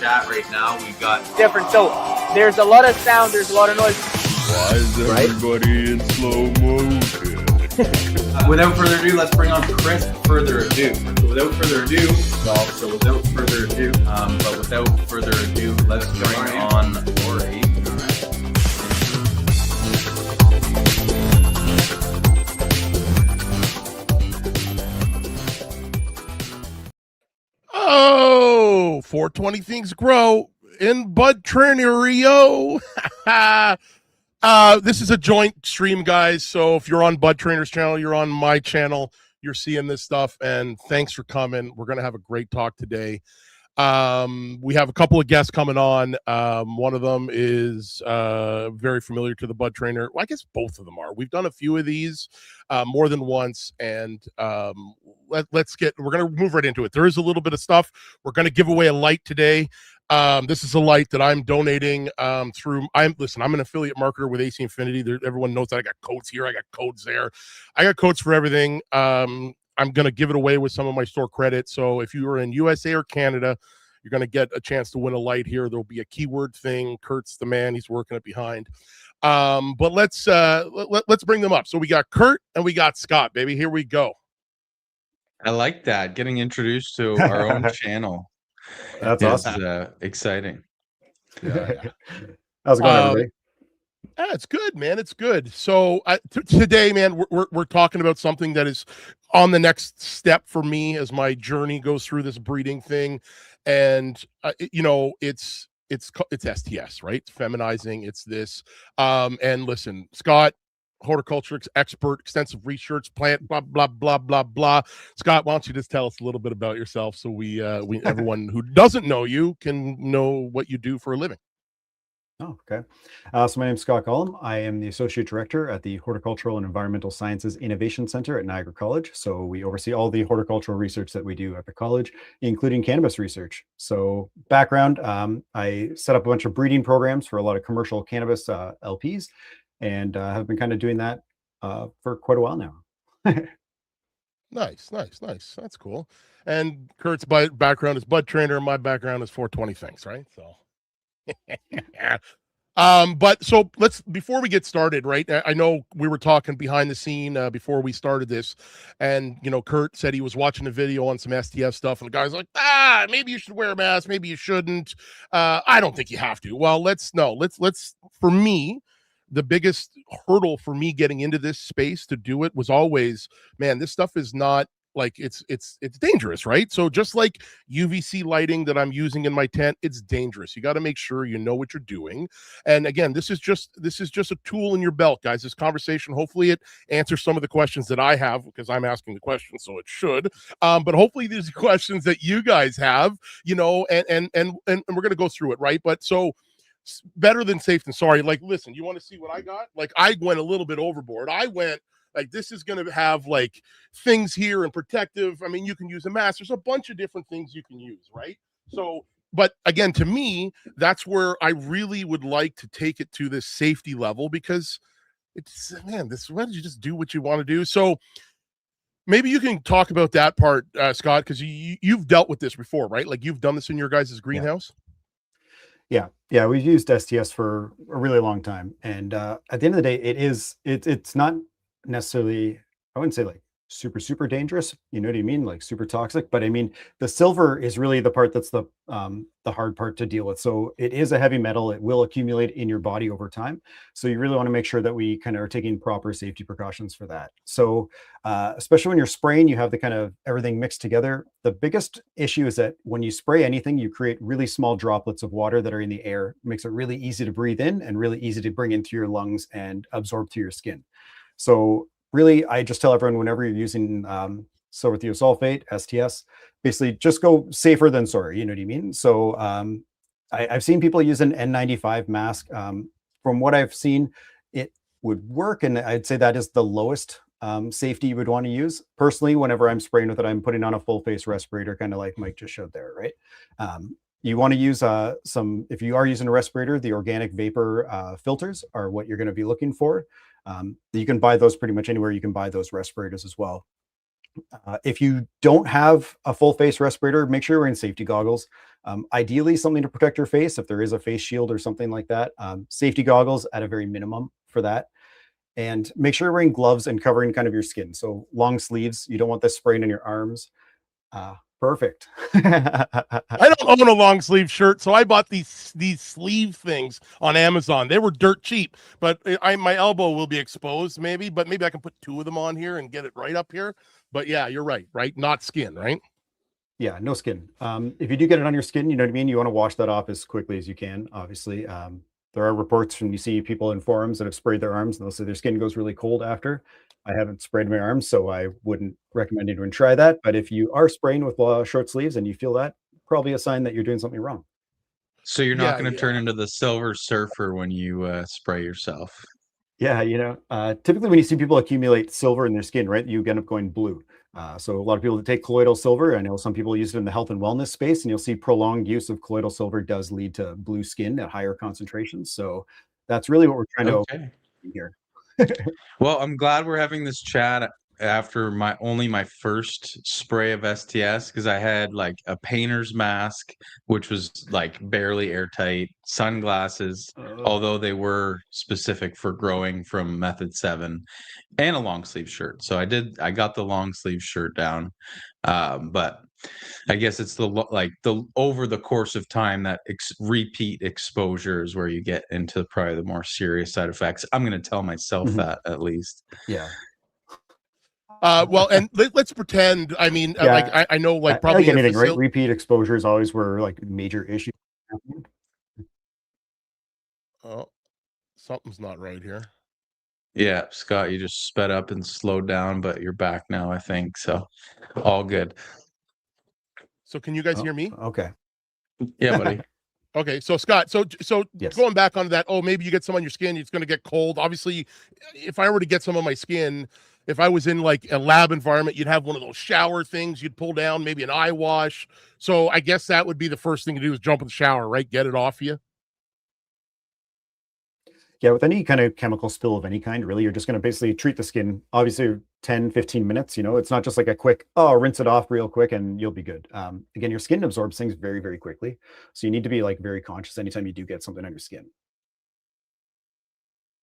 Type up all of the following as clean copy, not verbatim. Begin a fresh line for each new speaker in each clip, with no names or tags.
chat right now. We've got
different. So there's a lot of sound, there's a lot of noise.
Why is everybody in slow motion?
Without further ado, let's bring on Chris. Further ado. So without further ado, but without further ado, let's bring on Lori.
Oh, 420 things grow in Bud Trainerio. This is a joint stream, guys. So if you're on Bud Trainer's channel, you're on my channel, you're seeing this stuff. And thanks for coming. We're going to have a great talk today. We have a couple of guests coming on. One of them is very familiar to the Bud Trainer. Well, I guess both of them are. We've done a few of these more than once, and we're going to move right into it. There is a little bit of stuff. We're going to give away a light today. This is a light that I'm donating through. I'm an affiliate marketer with AC Infinity. Everyone knows that I got codes here. I got codes there. I got codes for everything. I'm going to give it away with some of my store credit. So if you are in USA or Canada, you're going to get a chance to win a light here. There'll be a keyword thing. Curt's the man. He's working it behind. But let's bring them up. So we got Curt and we got Scott, baby. Here we go.
I like that. Getting introduced to our own channel.
That's awesome.
Exciting.
Yeah. How's it going, everybody?
It's good, man. It's good. So today, man, we're talking about something that is on the next step for me as my journey goes through this breeding thing, and it's STS, right? It's feminizing. It's this. And listen, Scott, horticulture expert, extensive research, plant, blah blah blah blah blah. Scott, why don't you just tell us a little bit about yourself so we everyone who doesn't know you can know what you do for a living.
Oh, okay. So my name is Scott Gollum. I am the Associate Director at the Horticultural and Environmental Sciences Innovation Center at Niagara College. So we oversee all the horticultural research that we do at the college, including cannabis research. So background, I set up a bunch of breeding programs for a lot of commercial cannabis LPs, and have been kind of doing that for quite a while now.
Nice. That's cool. And Curt's background is Bud Trainer. My background is 420 things, right? So. But so before we get started, right? I know we were talking behind the scene before we started this, and Curt said he was watching a video on some STF stuff, and the guy's like, maybe you should wear a mask, maybe you shouldn't. I don't think you have to. Well, let's for me, the biggest hurdle for me getting into this space to do it was always, man, this stuff is not like it's dangerous, right? So just like UVC lighting that I'm using in my tent, it's dangerous. You got to make sure you know what you're doing. And again, this is just a tool in your belt, guys. This conversation, hopefully it answers some of the questions that I have, because I'm asking the questions, so it should. But hopefully these are questions that you guys have, and we're going to go through it, right? But so better than safe than sorry. Like, listen, you want to see what I got? Like, I went a little bit overboard. I went like, this is going to have like things here and protective. I mean, you can use a mask. There's a bunch of different things you can use, right? So, but again, to me, that's where I really would like to take it to this safety level, because it's, man, why did you just do what you want to do? So maybe you can talk about that part, Scott, because you've dealt with this before, right? Like, you've done this in your guys' greenhouse.
Yeah, we've used STS for a really long time, and at the end of the day, it's not necessarily, I wouldn't say like super dangerous, you know what I mean, like super toxic, but I mean the silver is really the part that's the hard part to deal with. So it is a heavy metal. It will accumulate in your body over time, so you really want to make sure that we kind of are taking proper safety precautions for that. So especially when you're spraying, you have the kind of everything mixed together. The biggest issue is that when you spray anything, you create really small droplets of water that are in the air. It makes it really easy to breathe in and really easy to bring into your lungs and absorb through your skin. So really, I just tell everyone, whenever you're using silver thiosulfate, STS, basically just go safer than sorry, you know what I mean? So I've seen people use an N95 mask. From what I've seen, it would work, and I'd say that is the lowest safety you would want to use. Personally, whenever I'm spraying with it, I'm putting on a full face respirator, kind of like Mike just showed there, right? You want to use if you are using a respirator, the organic vapor filters are what you're going to be looking for. You can buy those pretty much anywhere. You can buy those respirators as well. If you don't have a full face respirator, make sure you're wearing safety goggles. Ideally, something to protect your face if there is a face shield or something like that. Safety goggles at a very minimum for that. And make sure you're wearing gloves and covering kind of your skin. So long sleeves, you don't want this spraying in your arms. Perfect.
I don't own a long sleeve shirt, so I bought these sleeve things on Amazon. They were dirt cheap, but my elbow will be exposed maybe, but maybe I can put 2 of them on here and get it right up here. But yeah, you're right? Not skin, right?
Yeah, no skin. If you do get it on your skin, you know what I mean? You want to wash that off as quickly as you can, obviously. There are reports when you see people in forums that have sprayed their arms and they'll say their skin goes really cold after. I haven't sprayed my arms, so I wouldn't recommend anyone try that. But if you are spraying with short sleeves and you feel that, probably a sign that you're doing something wrong.
So you're not
Yeah,
going to turn into the Silver Surfer when you spray yourself.
Yeah, typically when you see people accumulate silver in their skin, right, you end up going blue. So a lot of people that take colloidal silver, I know some people use it in the health and wellness space, and you'll see prolonged use of colloidal silver does lead to blue skin at higher concentrations. So that's really what we're trying to
Okay.
avoid here.
Well, I'm glad we're having this chat after my first spray of STS, because I had like a painter's mask, which was like barely airtight, sunglasses, although they were specific for growing from Method 7, and a long sleeve shirt. So I got the long sleeve shirt down. But I guess it's the over the course of time that repeat exposure is where you get into probably the more serious side effects. I'm going to tell myself that at least.
Yeah.
Well, and let's pretend. I mean,
Yeah.
like I know, like probably
like anything, right? Repeat exposure is always where like major issues happen.
Oh, something's not right here.
Yeah, Scott, you just sped up and slowed down, but you're back now, I think. So all good.
So can you guys hear me?
Okay.
Yeah, buddy.
Okay, so Scott, so
Yes.
going back onto that, maybe you get some on your skin, it's going to get cold. Obviously, if I were to get some on my skin, if I was in like a lab environment, you'd have one of those shower things you'd pull down, maybe an eye wash. So I guess that would be the first thing to do is jump in the shower, right? Get it off you.
Yeah, with any kind of chemical spill of any kind, really, you're just going to basically treat the skin, obviously 10, 15 minutes, it's not just like a quick, rinse it off real quick and you'll be good. Again, your skin absorbs things very, very quickly. So you need to be like very conscious anytime you do get something on your skin.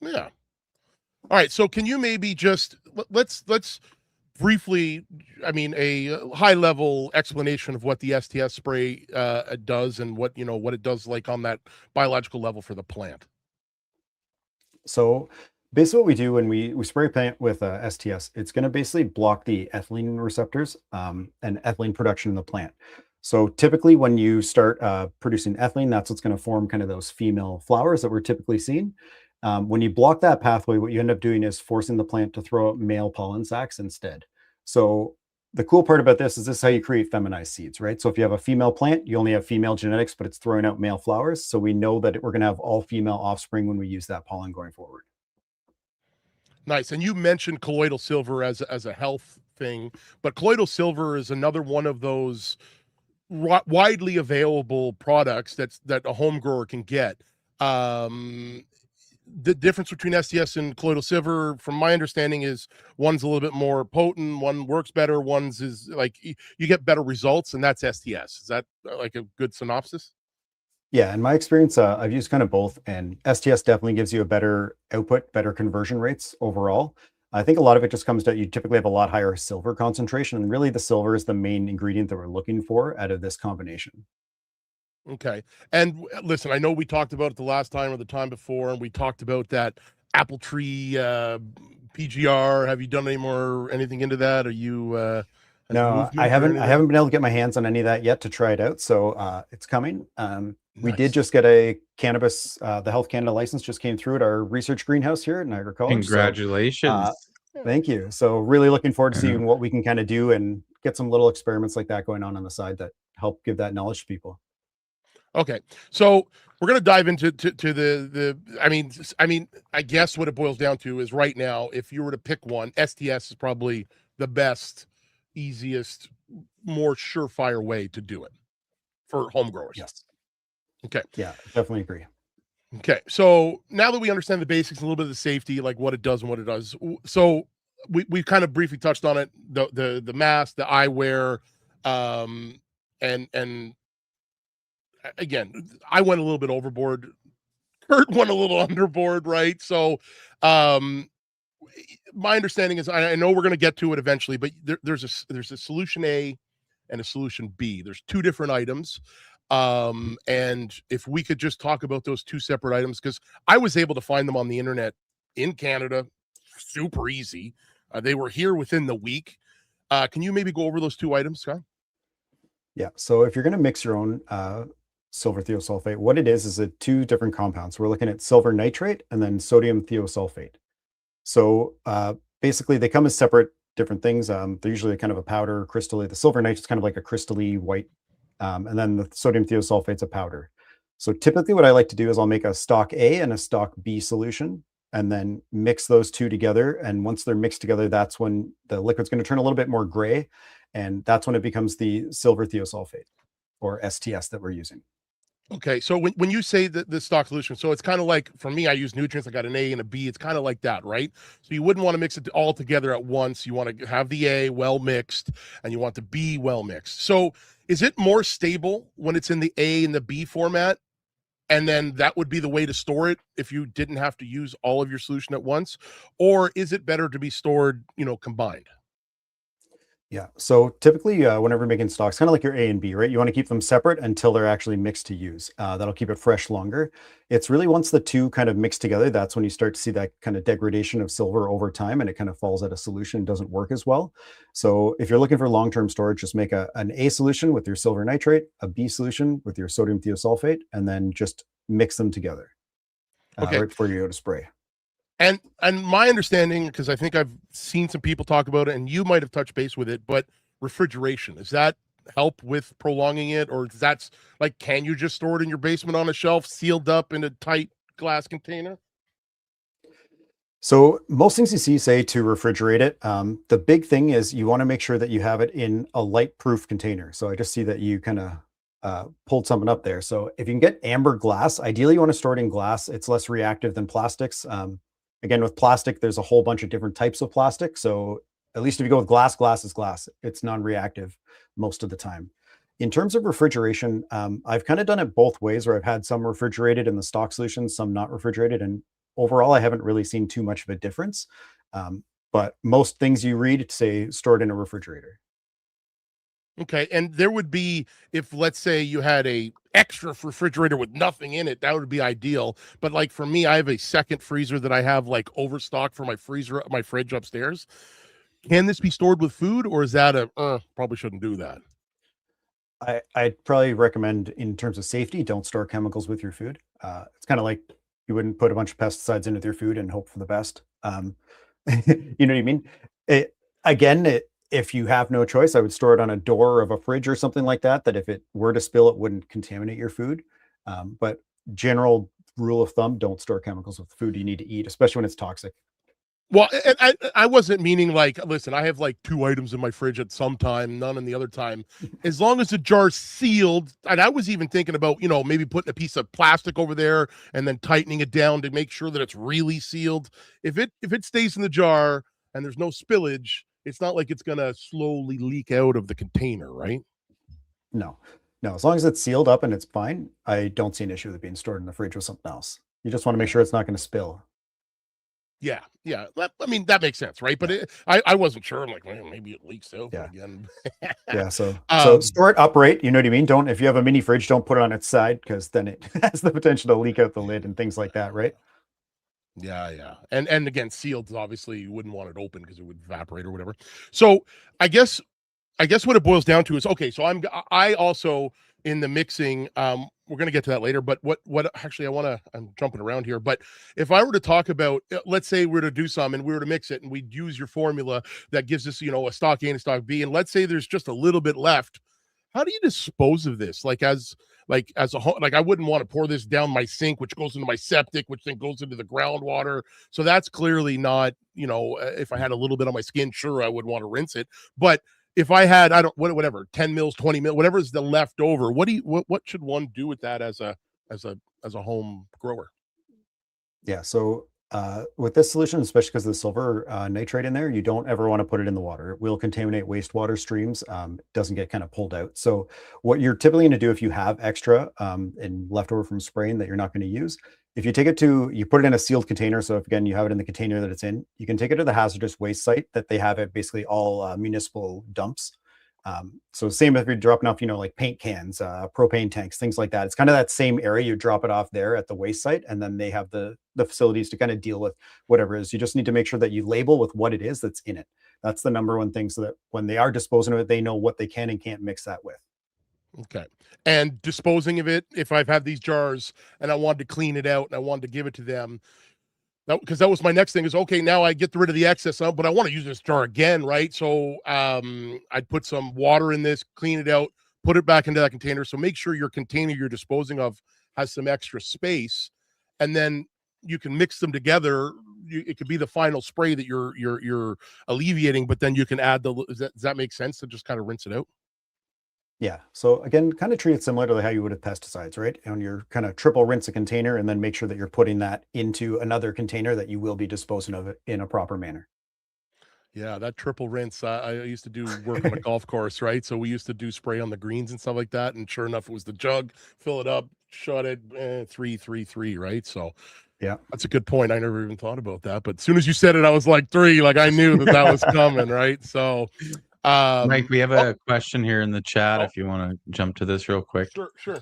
Yeah. All right. So can you maybe just, let's briefly, I mean, a high level explanation of what the STS spray does and what it does like on that biological level for the plant.
So basically what we do when we spray paint with STS, it's going to basically block the ethylene receptors and ethylene production in the plant. So typically when you start producing ethylene, that's what's going to form kind of those female flowers that we're typically seeing. When you block that pathway, what you end up doing is forcing the plant to throw out male pollen sacs instead. So the cool part about this is how you create feminized seeds, right? So if you have a female plant, you only have female genetics, but it's throwing out male flowers. So we know that we're going to have all female offspring when we use that pollen going forward.
Nice. And you mentioned colloidal silver as a health thing, but colloidal silver is another one of those widely available products that a home grower can get. The difference between STS and colloidal silver, from my understanding, is one's a little bit more potent, one works better, one's is like you get better results, and that's STS. Is that like a good synopsis?
Yeah, in my experience, I've used kind of both, and STS definitely gives you a better output, better conversion rates overall. I think a lot of it just comes to you typically have a lot higher silver concentration, and really the silver is the main ingredient that we're looking for out of this combination.
Okay. And listen, I know we talked about it the last time or the time before, and we talked about that apple tree PGR. Have you done anything into that? Are you
no, I haven't been able to get my hands on any of that yet to try it out. So it's coming. We did just get a cannabis, the Health Canada license just came through at our research greenhouse here at Niagara College.
Congratulations.
So, thank you. So really looking forward to seeing what we can kind of do and get some little experiments like that going on the side that help give that knowledge to people.
Okay, so we're going to dive into the. I mean, I guess what it boils down to is right now, if you were to pick one, STS is probably the best, easiest, more surefire way to do it for home growers.
Yes.
Okay.
Yeah, definitely agree.
Okay, so now that we understand the basics, a little bit of the safety, like what it does and what it does, so we kind of briefly touched on it, the mask, the eyewear, and again, I went a little bit overboard. Curt went a little underboard, right? So my understanding is, I know we're going to get to it eventually, but there's a solution A and a solution B. There's two different items. And if we could just talk about those two separate items, because I was able to find them on the internet in Canada, super easy. They were here within the week. Can you maybe go over those two items, Scott?
Yeah. So if you're going to mix your own silver thiosulfate, what it is two different compounds. We're looking at silver nitrate and then sodium thiosulfate. So basically, they come as separate different things. They're usually kind of a powder crystal. The silver nitrate's kind of like a crystally white, and then the sodium thiosulfate's a powder. So typically, what I like to do is I'll make a stock A and a stock B solution, and then mix those two together. And once they're mixed together, that's when the liquid's going to turn a little bit more gray, and that's when it becomes the silver thiosulfate, or STS, that we're using.
Okay, so when you say the stock solution, so it's kind of like, for me, I use nutrients. I got an A and a B. It's kind of like that, right? So you wouldn't want to mix it all together at once. You want to have the A well mixed, and you want the B well mixed. So is it more stable when it's in the A and the B format? And then that would be the way to store it if you didn't have to use all of your solution at once? Or is it better to be stored, combined?
Yeah. So typically, whenever you're making stocks, kind of like your A and B, right? You want to keep them separate until they're actually mixed to use. That'll keep it fresh longer. It's really once the two kind of mix together, that's when you start to see that kind of degradation of silver over time, and it kind of falls out of solution and doesn't work as well. So if you're looking for long-term storage, just make an A solution with your silver nitrate, a B solution with your sodium thiosulfate, and then just mix them together right before you go to spray.
And my understanding, because I think I've seen some people talk about it, and you might have touched base with it, but refrigeration, does that help with prolonging it? Or that's like, can you just store it in your basement on a shelf, sealed up in a tight glass container?
So most things you see say to refrigerate it. The big thing is you want to make sure that you have it in a light-proof container. So I just see that you kind of pulled something up there. So if you can get amber glass, ideally you want to store it in glass. It's less reactive than plastics. Again, with plastic, there's a whole bunch of different types of plastic. So at least if you go with glass, glass is glass. It's non-reactive most of the time. In terms of refrigeration, I've kind of done it both ways, where I've had some refrigerated in the stock solution, some not refrigerated. And overall, I haven't really seen too much of a difference. But most things you read say stored in a refrigerator.
Okay, and there would be, if let's say you had a extra refrigerator with nothing in it, that would be ideal. But like for me, I have a second freezer that I have like overstocked for my fridge upstairs. Can this be stored with food, or is that probably shouldn't do that?
I'd probably recommend, in terms of safety, don't store chemicals with your food. It's kind of like you wouldn't put a bunch of pesticides into your food and hope for the best. You know what I mean? If you have no choice, I would store it on a door of a fridge or something like that, that if it were to spill, it wouldn't contaminate your food. But general rule of thumb, don't store chemicals with food you need to eat, especially when it's toxic.
Well, and I wasn't meaning like, listen, I have like 2 items in my fridge at some time, none in the other time. As long as the jar's sealed, and I was even thinking about, maybe putting a piece of plastic over there and then tightening it down to make sure that it's really sealed. If it stays in the jar and there's no spillage, it's not like it's going to slowly leak out of the container, right?
No, as long as it's sealed up and it's fine, I don't see an issue with it being stored in the fridge with something else. You just want to make sure it's not going to spill.
Yeah. That makes sense, right? But I wasn't sure. I'm like, well, maybe it leaks out again.
Yeah. So store it upright. You know what I mean? If you have a mini fridge, don't put it on its side, because then it has the potential to leak out the lid and things like that, right?
Yeah. And again, sealed, obviously you wouldn't want it open because it would evaporate or whatever. So I guess what it boils down to is, okay, so I also in the mixing, we're going to get to that later, but what actually I'm jumping around here, but if I were to talk about, let's say we were to do some and we were to mix it and we'd use your formula that gives us, a stock A and a stock B, and let's say there's just a little bit left, how do you dispose of this? As a whole, I wouldn't want to pour this down my sink, which goes into my septic, which then goes into the groundwater. So that's clearly not, if I had a little bit on my skin, sure, I would want to rinse it. But if I had, whatever, 10 mils, 20 mils, whatever is the leftover, what should one do with that as a home grower?
Yeah. So with this solution, especially because of the silver nitrate in there, you don't ever want to put it in the water. It will contaminate wastewater streams. It doesn't get kind of pulled out. So what you're typically going to do if you have extra and leftover from spraying that you're not going to use, if you take it to, you put it in a sealed container. So if, again, you have it in the container that it's in, you can take it to the hazardous waste site that they have at basically all municipal dumps. So same if you're dropping off, like paint cans, propane tanks, things like that. It's kind of that same area. You drop it off there at the waste site, and then they have the facilities to kind of deal with whatever it is. You just need to make sure that you label with what it is that's in it. That's the number one thing, so that when they are disposing of it, they know what they can and can't mix that with.
Okay. And disposing of it, if I've had these jars and I wanted to clean it out and I wanted to give it to them, because that was my next thing is, okay, now I get rid of the excess of, but I want to use this jar again, right? So I'd put some water in this, clean it out, put it back into that container. So make sure your container you're disposing of has some extra space, and then you can mix them together. It could be the final spray that you're alleviating, but then you can add does that make sense to just kind of rinse it out?
Yeah. So again, kind of treat it similar to how you would with pesticides, right? And you're kind of triple rinse a container and then make sure that you're putting that into another container that you will be disposing of it in a proper manner.
Yeah, that triple rinse. I used to do work on a golf course, right? So we used to do spray on the greens and stuff like that. And sure enough, it was the jug, fill it up, shut it, 3, right? So
yeah,
that's a good point. I never even thought about that. But as soon as you said it, I was like 3, like I knew that was coming, right? So
Mike, we have a question here in the chat if you want to jump to this real quick.
Sure.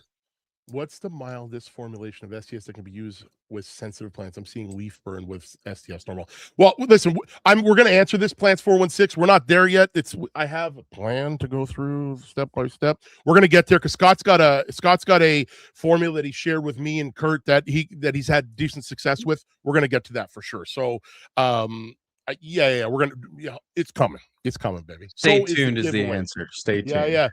What's the mildest formulation of STS that can be used with sensitive plants? I'm seeing leaf burn with STS normal. Well, listen, we're going to answer this, Plants 416. We're not there yet. I have a plan to go through step by step. We're going to get there because Scott's got a formula that he shared with me and Curt that he's had decent success with. We're going to get to that for sure. So, yeah, we're gonna. It's coming. It's coming, baby.
Stay tuned is the answer. Stay tuned.
Yeah.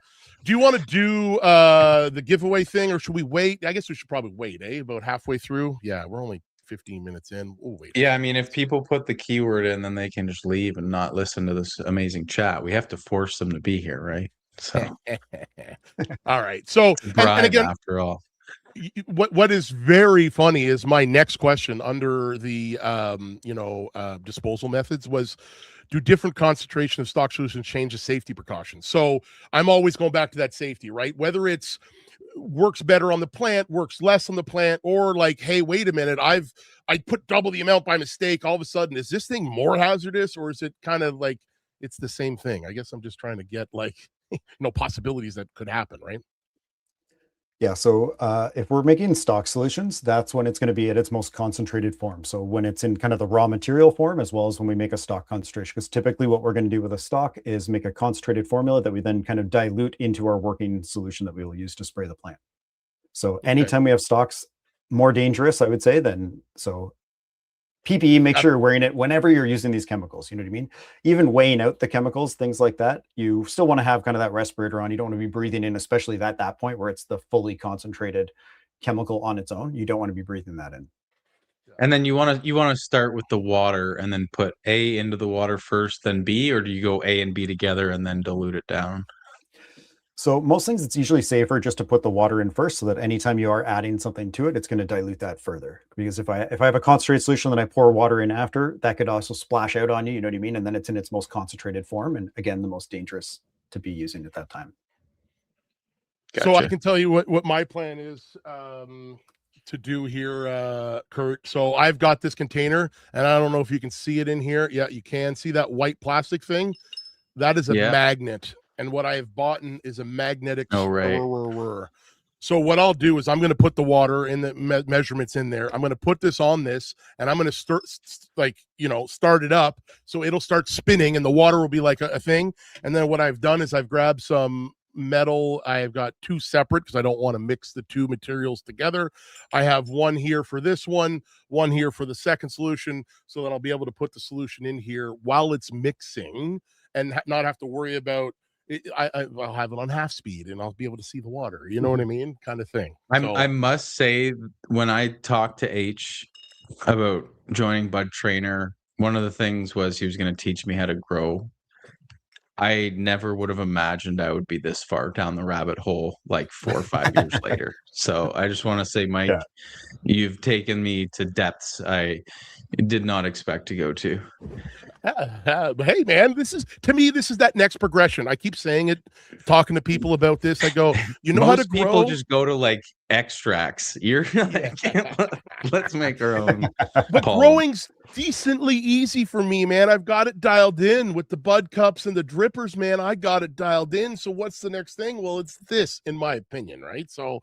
Do you want to do the giveaway thing, or should we wait? I guess we should probably wait, about halfway through. Yeah, we're only 15 minutes in. We'll wait.
Yeah, I mean, if people put the keyword in, then they can just leave and not listen to this amazing chat. We have to force them to be here, right? So,
all right. So, and again,
after all,
what is very funny is my next question under the disposal methods was, do different concentration of stock solutions change the safety precautions? So I'm always going back to that safety, right? Whether it's works better on the plant, works less on the plant, or like, hey, wait a minute, I put double the amount by mistake. All of a sudden, is this thing more hazardous, or is it kind of like it's the same thing? I guess I'm just trying to get possibilities that could happen, right?
Yeah, so if we're making stock solutions, that's when it's going to be at its most concentrated form. So when it's in kind of the raw material form, as well as when we make a stock concentration, because typically what we're going to do with a stock is make a concentrated formula that we then kind of dilute into our working solution that we will use to spray the plant. So anytime we have stocks, more dangerous, I would say, so PPE, make sure you're wearing it whenever you're using these chemicals. You know what I mean? Even weighing out the chemicals, things like that, you still want to have kind of that respirator on. You don't want to be breathing in, especially at that point where it's the fully concentrated chemical on its own. You don't want to be breathing that in.
And then you want to start with the water and then put A into the water first, then B, or do you go A and B together and then dilute it down?
So most things, it's usually safer just to put the water in first, so that anytime you are adding something to it, it's going to dilute that further. Because if I have a concentrated solution that I pour water in after, that could also splash out on you, you know what I mean? And then it's in its most concentrated form. And again, the most dangerous to be using at that time.
Gotcha. So I can tell you what my plan is to do here, Curt. So I've got this container, and I don't know if you can see it in here. Yeah, you can see that white plastic thing. That is a magnet. And what I have bought is a magnetic stirrer. So what I'll do is I'm going to put the water in the measurements in there. I'm going to put this on this, and I'm going to start it up. So it'll start spinning, and the water will be like a thing. And then what I've done is I've grabbed some metal. I've got 2 separate because I don't want to mix the 2 materials together. I have one here for this one here for the second solution, so that I'll be able to put the solution in here while it's mixing and not have to worry about I'll have it on half speed and I'll be able to see the water. You know what I mean? Kind of thing.
I must say, when I talked to H about joining Bud Trainer, one of the things was he was going to teach me how to grow. I never would have imagined I would be this far down the rabbit hole like 4 or 5 years later. So I just want to say, Mike,
Yeah.
you've taken me to depths I did not expect to go to.
Hey man, this is that next progression. I keep saying it, talking to people about this. I go, you know how to
Most
grow.
people just go to like extracts. You're like, let's make our own.
But
pollen.
growing's decently easy for me, man. I've got it dialed in with the bud cups and the drippers, man. I got it dialed in. So what's the next thing? Well, it's this, in my opinion, right? So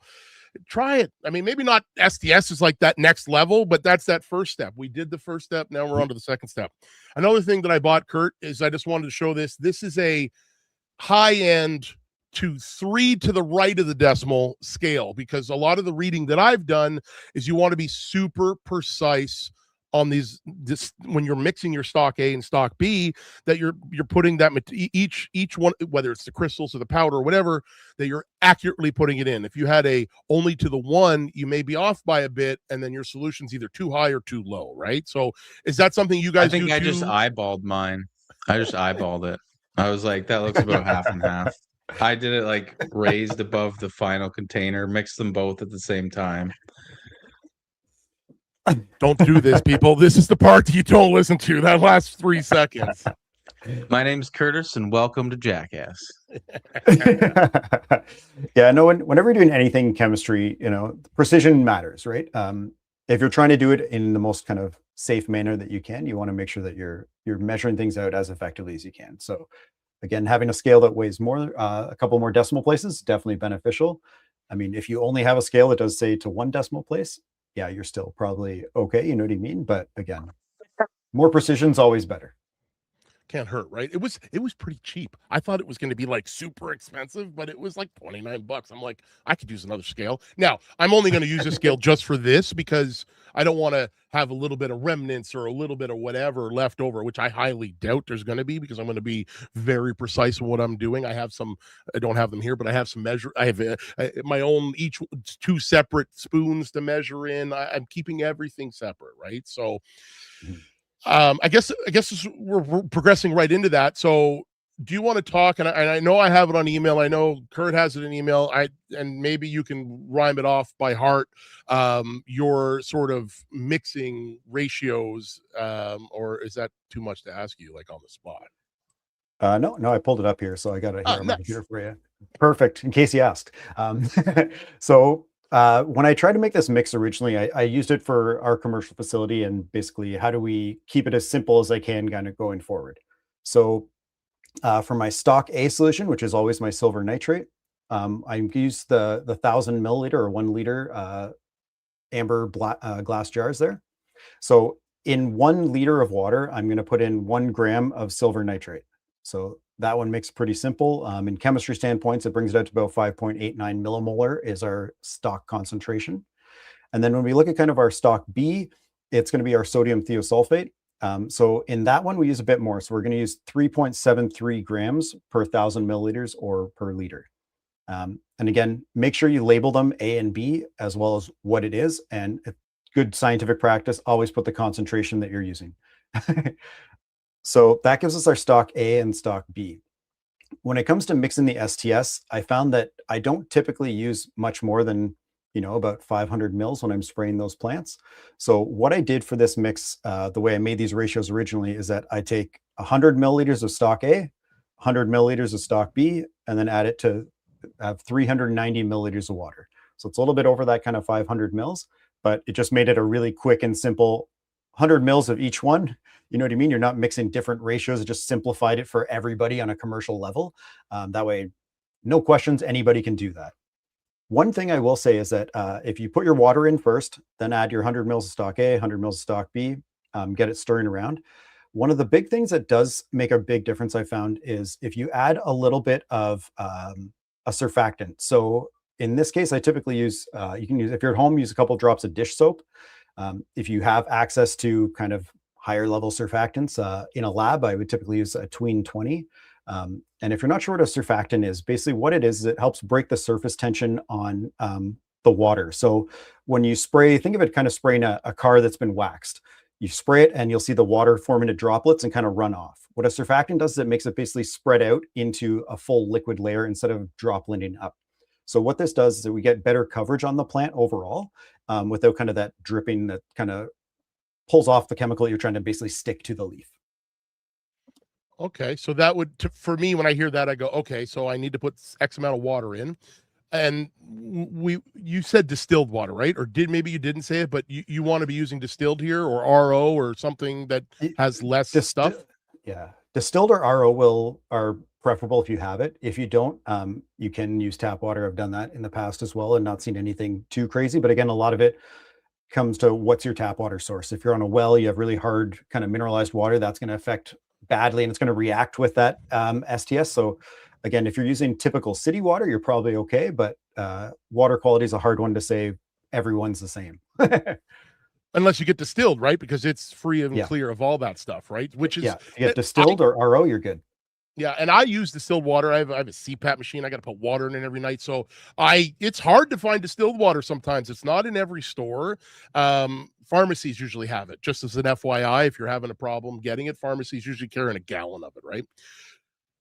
try it. I mean, maybe not STS is like that next level, but that's that first step. We did the first step. Now we're on to the second step. Another thing that I bought, Curt, is I just wanted to show this. This is a high-end to 3 to the right of the decimal scale, because a lot of the reading that I've done is you want to be super precise on this when you're mixing your stock A and stock B, that you're putting that each one, whether it's the crystals or the powder or whatever, that you're accurately putting it in. If you had a only to the 1, you may be off by a bit, and then your solution's either too high or too low, right? So is that something you guys
I think
do
I
too?
just eyeballed mine. I just eyeballed it. I was like, that looks about half and half. I did it like raised above the final container, mixed them both at the same time.
Don't do this, people. This is the part that you don't listen to. That last 3 seconds.
My name's Curtis, and welcome to Jackass.
Yeah, no. Whenever you're doing anything in chemistry, precision matters, right? If you're trying to do it in the most kind of safe manner that you can, you want to make sure that you're measuring things out as effectively as you can. So, again, having a scale that weighs more, a couple more decimal places, definitely beneficial. I mean, if you only have a scale that does say to 1 decimal place, yeah, you're still probably okay. You know what I mean? But again, more precision is always better.
Can't hurt, right? It was pretty cheap. I thought it was going to be like super expensive, but it was like $29. I'm like, I could use another scale. Now, I'm only going to use a scale just for this, because I don't want to have a little bit of remnants or a little bit of whatever left over, which I highly doubt there's going to be, because I'm going to be very precise in what I'm doing. I don't have them here, but I have some measure. I have my own, each 2 separate spoons to measure in. I'm keeping everything separate, right? So I guess we're progressing right into that. So do you want to talk? And I know I have it on email. I know Curt has it in email. And maybe you can rhyme it off by heart. Your sort of mixing ratios, or is that too much to ask you, like on the spot?
No, I pulled it up here, so I got it here on my
nice.
computer for you. Perfect, in case you asked. So when I tried to make this mix originally, I used it for our commercial facility, and basically, how do we keep it as simple as I can kind of going forward? So for my stock A solution, which is always my silver nitrate, I use the 1,000 milliliter or 1 liter amber glass jars there. So in 1 liter of water, I'm going to put in 1 gram of silver nitrate. So that one makes pretty simple. In chemistry standpoints, it brings it out to about 5.89 millimolar is our stock concentration. And then when we look at kind of our stock B, it's going to be our sodium thiosulfate. So in that one, we use a bit more. So we're going to use 3.73 grams per 1,000 milliliters or per liter. And again, make sure you label them A and B as well as what it is. And good scientific practice, always put the concentration that you're using. So that gives us our stock A and stock B. When it comes to mixing the STS, I found that I don't typically use much more than, about 500 mils when I'm spraying those plants. So what I did for this mix, the way I made these ratios originally, is that I take 100 milliliters of stock A, 100 milliliters of stock B, and then add it to have 390 milliliters of water. So it's a little bit over that kind of 500 mils, but it just made it a really quick and simple 100 mils of each one. You know what I mean? You're not mixing different ratios. It just simplified it for everybody on a commercial level. That way, no questions, anybody can do that. One thing I will say is that if you put your water in first, then add your 100 mils of stock A, 100 mils of stock B, get it stirring around. One of the big things that does make a big difference, I found, is if you add a little bit of a surfactant. So in this case, I typically use, you can use, if you're at home, use a couple drops of dish soap. If you have access to kind of higher level surfactants in a lab, I would typically use a Tween 20. And if you're not sure what a surfactant is, basically what it is it helps break the surface tension on the water. So when you spray, think of it kind of spraying a car that's been waxed. you spray it and you'll see the water form into droplets and kind of run off. What a surfactant does is it makes it basically spread out into a full liquid layer instead of dropleting up. So what this does is that we get better coverage on the plant overall, without kind of that dripping that kind of pulls off the chemical that you're trying to basically stick to the leaf.
Okay, so that would, for me, when I hear that, I go, okay, so I need to put X amount of water in. And you said distilled water, right? Or maybe you didn't say it, but you want to be using distilled here, or RO, or something that has less stuff?
Yeah, distilled or RO are preferable if you have it. If you don't, you can use tap water. I've done that in the past as well and not seen anything too crazy. But again, a lot of it comes to what's your tap water source. If you're on a well, you have really hard kind of mineralized water, that's going to affect badly and it's going to react with that STS. So again, if you're using typical city water, you're probably okay, but water quality is a hard one to say everyone's the same.
Unless you get distilled, right? Because it's free and clear of all that stuff, right? Which is,
if you get distilled or RO, you're good.
Yeah, and I use distilled water. I have a CPAP machine. I got to put water in it every night. So it's hard to find distilled water sometimes. It's not in every store. Pharmacies usually have it. Just as an FYI, if you're having a problem getting it, pharmacies usually carrying a gallon of it, right?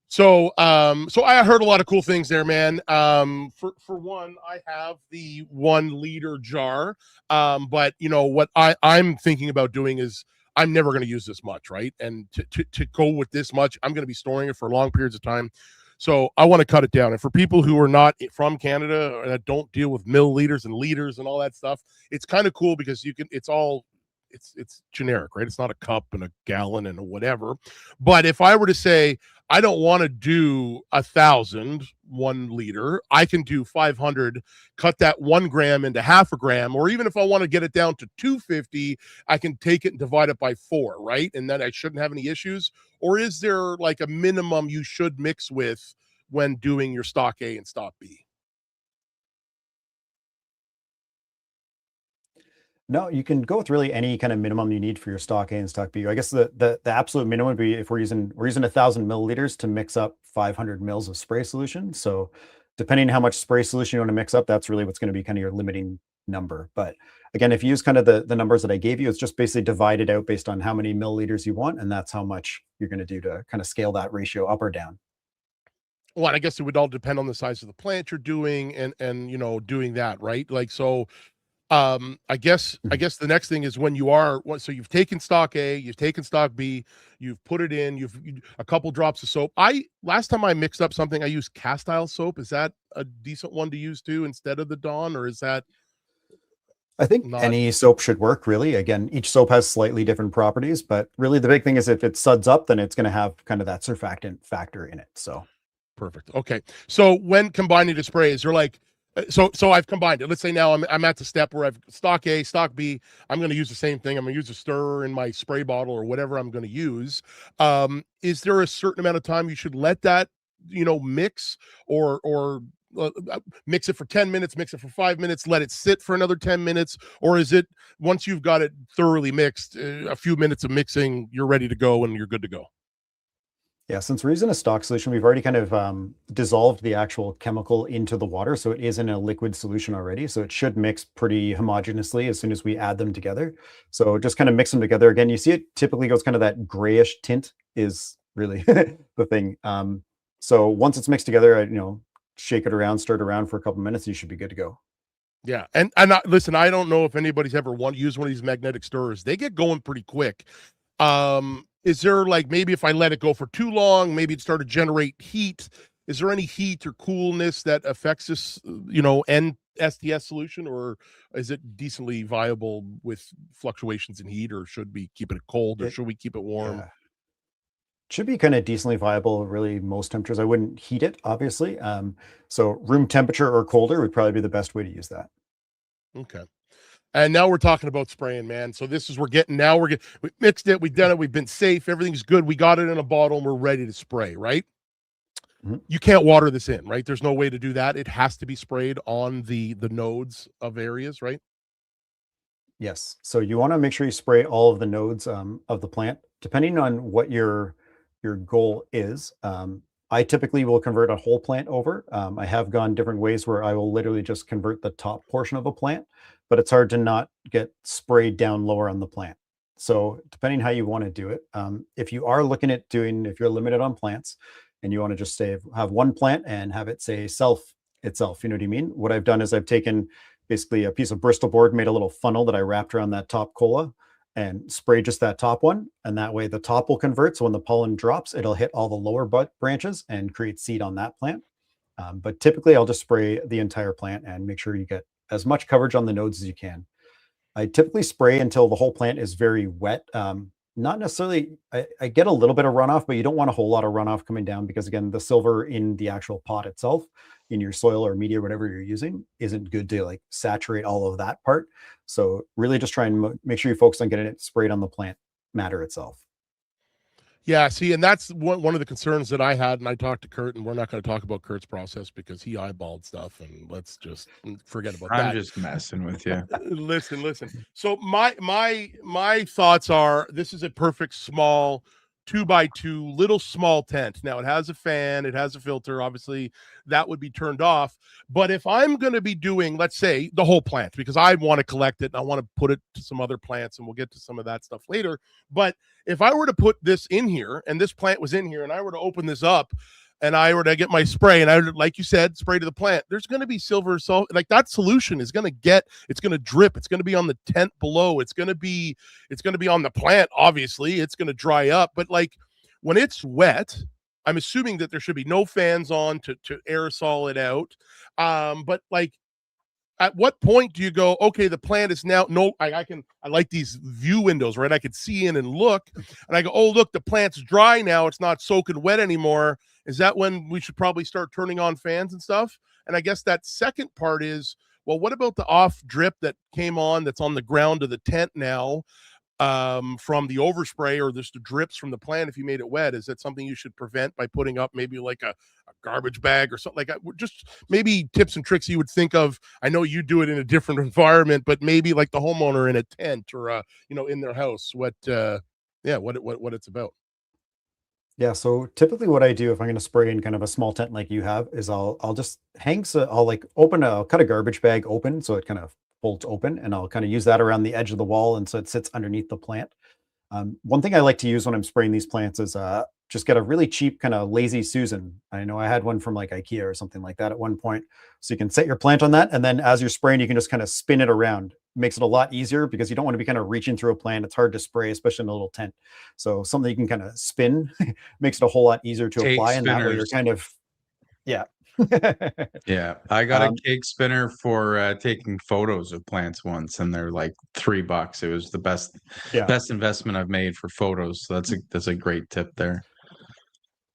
So I heard a lot of cool things there, man. For one, I have the 1 liter jar. But you know what I'm thinking about doing is I'm never going to use this much, right? And to go with this much, I'm going to be storing it for long periods of time. So I want to cut it down. And for people who are not from Canada or that don't deal with milliliters and liters and all that stuff, it's kind of cool because it's generic, right? It's not a cup and a gallon and a whatever. But if I were to say, I don't want to do 1,000, 1 liter, I can do 500, cut that 1 gram into half a gram, or even if I want to get it down to 250, I can take it and divide it by 4, right? And then I shouldn't have any issues. Or is there like a minimum you should mix with when doing your stock A and stock B?
No, you can go with really any kind of minimum you need for your stock A and stock B. I guess the absolute minimum would be if we're using 1,000 milliliters to mix up 500 mils of spray solution. So depending on how much spray solution you want to mix up, that's really what's going to be kind of your limiting number. But again, if you use kind of the numbers that I gave you, it's just basically divided out based on how many milliliters you want, and that's how much you're going to do to kind of scale that ratio up or down.
Well, I guess it would all depend on the size of the plant you're doing and you know, doing that, right? Like, so I guess the next thing is when so you've taken stock A, you've taken stock B, you've put it in, a couple drops of soap. Last time I mixed up something, I used castile soap. Is that a decent one to use too instead of the Dawn, or is that?
I think any soap should work, really. Again, each soap has slightly different properties, but really the big thing is if it suds up, then it's going to have kind of that surfactant factor in it. So
perfect. Okay. So when combining the sprays, you're like, so I've combined it. Let's say now I'm at the step where I've stock A, stock B. I'm going to use the same thing. I'm going to use a stirrer in my spray bottle or whatever I'm going to use. Is there a certain amount of time you should let that, you know, mix or mix it for 10 minutes, mix it for 5 minutes, let it sit for another 10 minutes? Or is it once you've got it thoroughly mixed, a few minutes of mixing, you're ready to go and you're good to go?
Yeah, since we're using a stock solution, we've already kind of dissolved the actual chemical into the water. So it is in a liquid solution already. So it should mix pretty homogeneously as soon as we add them together. So just kind of mix them together. Again, you see it typically goes kind of that grayish tint is really the thing. So once it's mixed together, you know, shake it around, stir it around for a couple minutes, you should be good to go.
Yeah. And listen, I don't know if anybody's ever used one of these magnetic stirrers. They get going pretty quick. Is there like, maybe if I let it go for too long, maybe it started to generate heat? Is there any heat or coolness that affects this, you know, end STS solution, or is it decently viable with fluctuations in heat, or should we keep it cold, or should we keep it warm?
Yeah. Should be kind of decently viable, really, most temperatures. I wouldn't heat it, obviously. So room temperature or colder would probably be the best way to use that.
Okay. And now we're talking about spraying, man. So this is, we mixed it, we've done it, we've been safe, everything's good. We got it in a bottle and we're ready to spray, right? Mm-hmm. You can't water this in, right? There's no way to do that. It has to be sprayed on the nodes of areas, right?
Yes. So you want to make sure you spray all of the nodes of the plant, depending on what your goal is. I typically will convert a whole plant over. I have gone different ways where I will literally just convert the top portion of a plant, but it's hard to not get sprayed down lower on the plant. So depending how you want to do it, if you are looking at doing, if you're limited on plants and you want to just say have one plant and have it say self itself, you know what I mean? What I've done is I've taken basically a piece of Bristol board, made a little funnel that I wrapped around that top cola and spray just that top one. And that way the top will convert. So when the pollen drops, it'll hit all the lower branches and create seed on that plant. But typically I'll just spray the entire plant and make sure you get as much coverage on the nodes as you can. I typically spray until the whole plant is very wet. Not necessarily, I get a little bit of runoff, but you don't want a whole lot of runoff coming down because again, the silver in the actual pot itself, in your soil or media, whatever you're using, isn't good to like saturate all of that part. So really just try and make sure you focus on getting it sprayed on the plant matter itself.
Yeah, see, and that's one of the concerns that I had, and I talked to Curt, and we're not going to talk about Curt's process because he eyeballed stuff, and let's just forget about that.
I'm just messing with you.
Listen. So my thoughts are: this is a perfect small 2x2 little small tent. Now it has a fan, it has a filter. Obviously, that would be turned off. But if I'm going to be doing, let's say, the whole plant, because I want to collect it and I want to put it to some other plants, and we'll get to some of that stuff later. But if I were to put this in here and this plant was in here and I were to open this up and I were to get my spray and I would, like you said, spray to the plant, there's going to be silver salt. Like that solution is going to it's going to drip. It's going to be on the tent below. It's going to be on the plant. Obviously it's going to dry up, but like when it's wet, I'm assuming that there should be no fans on to aerosol it out. But like, at what point do you go, okay, the plant is now, I like these view windows, right? I could see in and look, and I go, oh, look, the plant's dry now. It's not soaking wet anymore. Is that when we should probably start turning on fans and stuff? And I guess that second part is, well, what about the off drip that came on that's on the ground of the tent now from the overspray or just the drips from the plant if you made it wet? Is that something you should prevent by putting up maybe like a garbage bag or something like that? Just maybe tips and tricks you would think of. I know you do it in a different environment, but maybe like the homeowner in a tent or in their house, what it's about.
Yeah, so typically what I do if I'm going to spray in kind of a small tent like you have is I'll just I'll like I'll cut a garbage bag open so it kind of folds open, and I'll kind of use that around the edge of the wall, and so it sits underneath the plant. One thing I like to use when I'm spraying these plants is just get a really cheap kind of Lazy Susan. I know I had one from like IKEA or something like that at one point. So you can set your plant on that, and then as you're spraying, you can just kind of spin it around. Makes it a lot easier because you don't want to be kind of reaching through a plant. It's hard to spray, especially in a little tent. So something you can kind of spin makes it a whole lot easier to apply. And that way you're kind of, yeah.
Yeah, I got a cake spinner for taking photos of plants once, and they're like $3. It was the best investment I've made for photos. So that's a great tip there.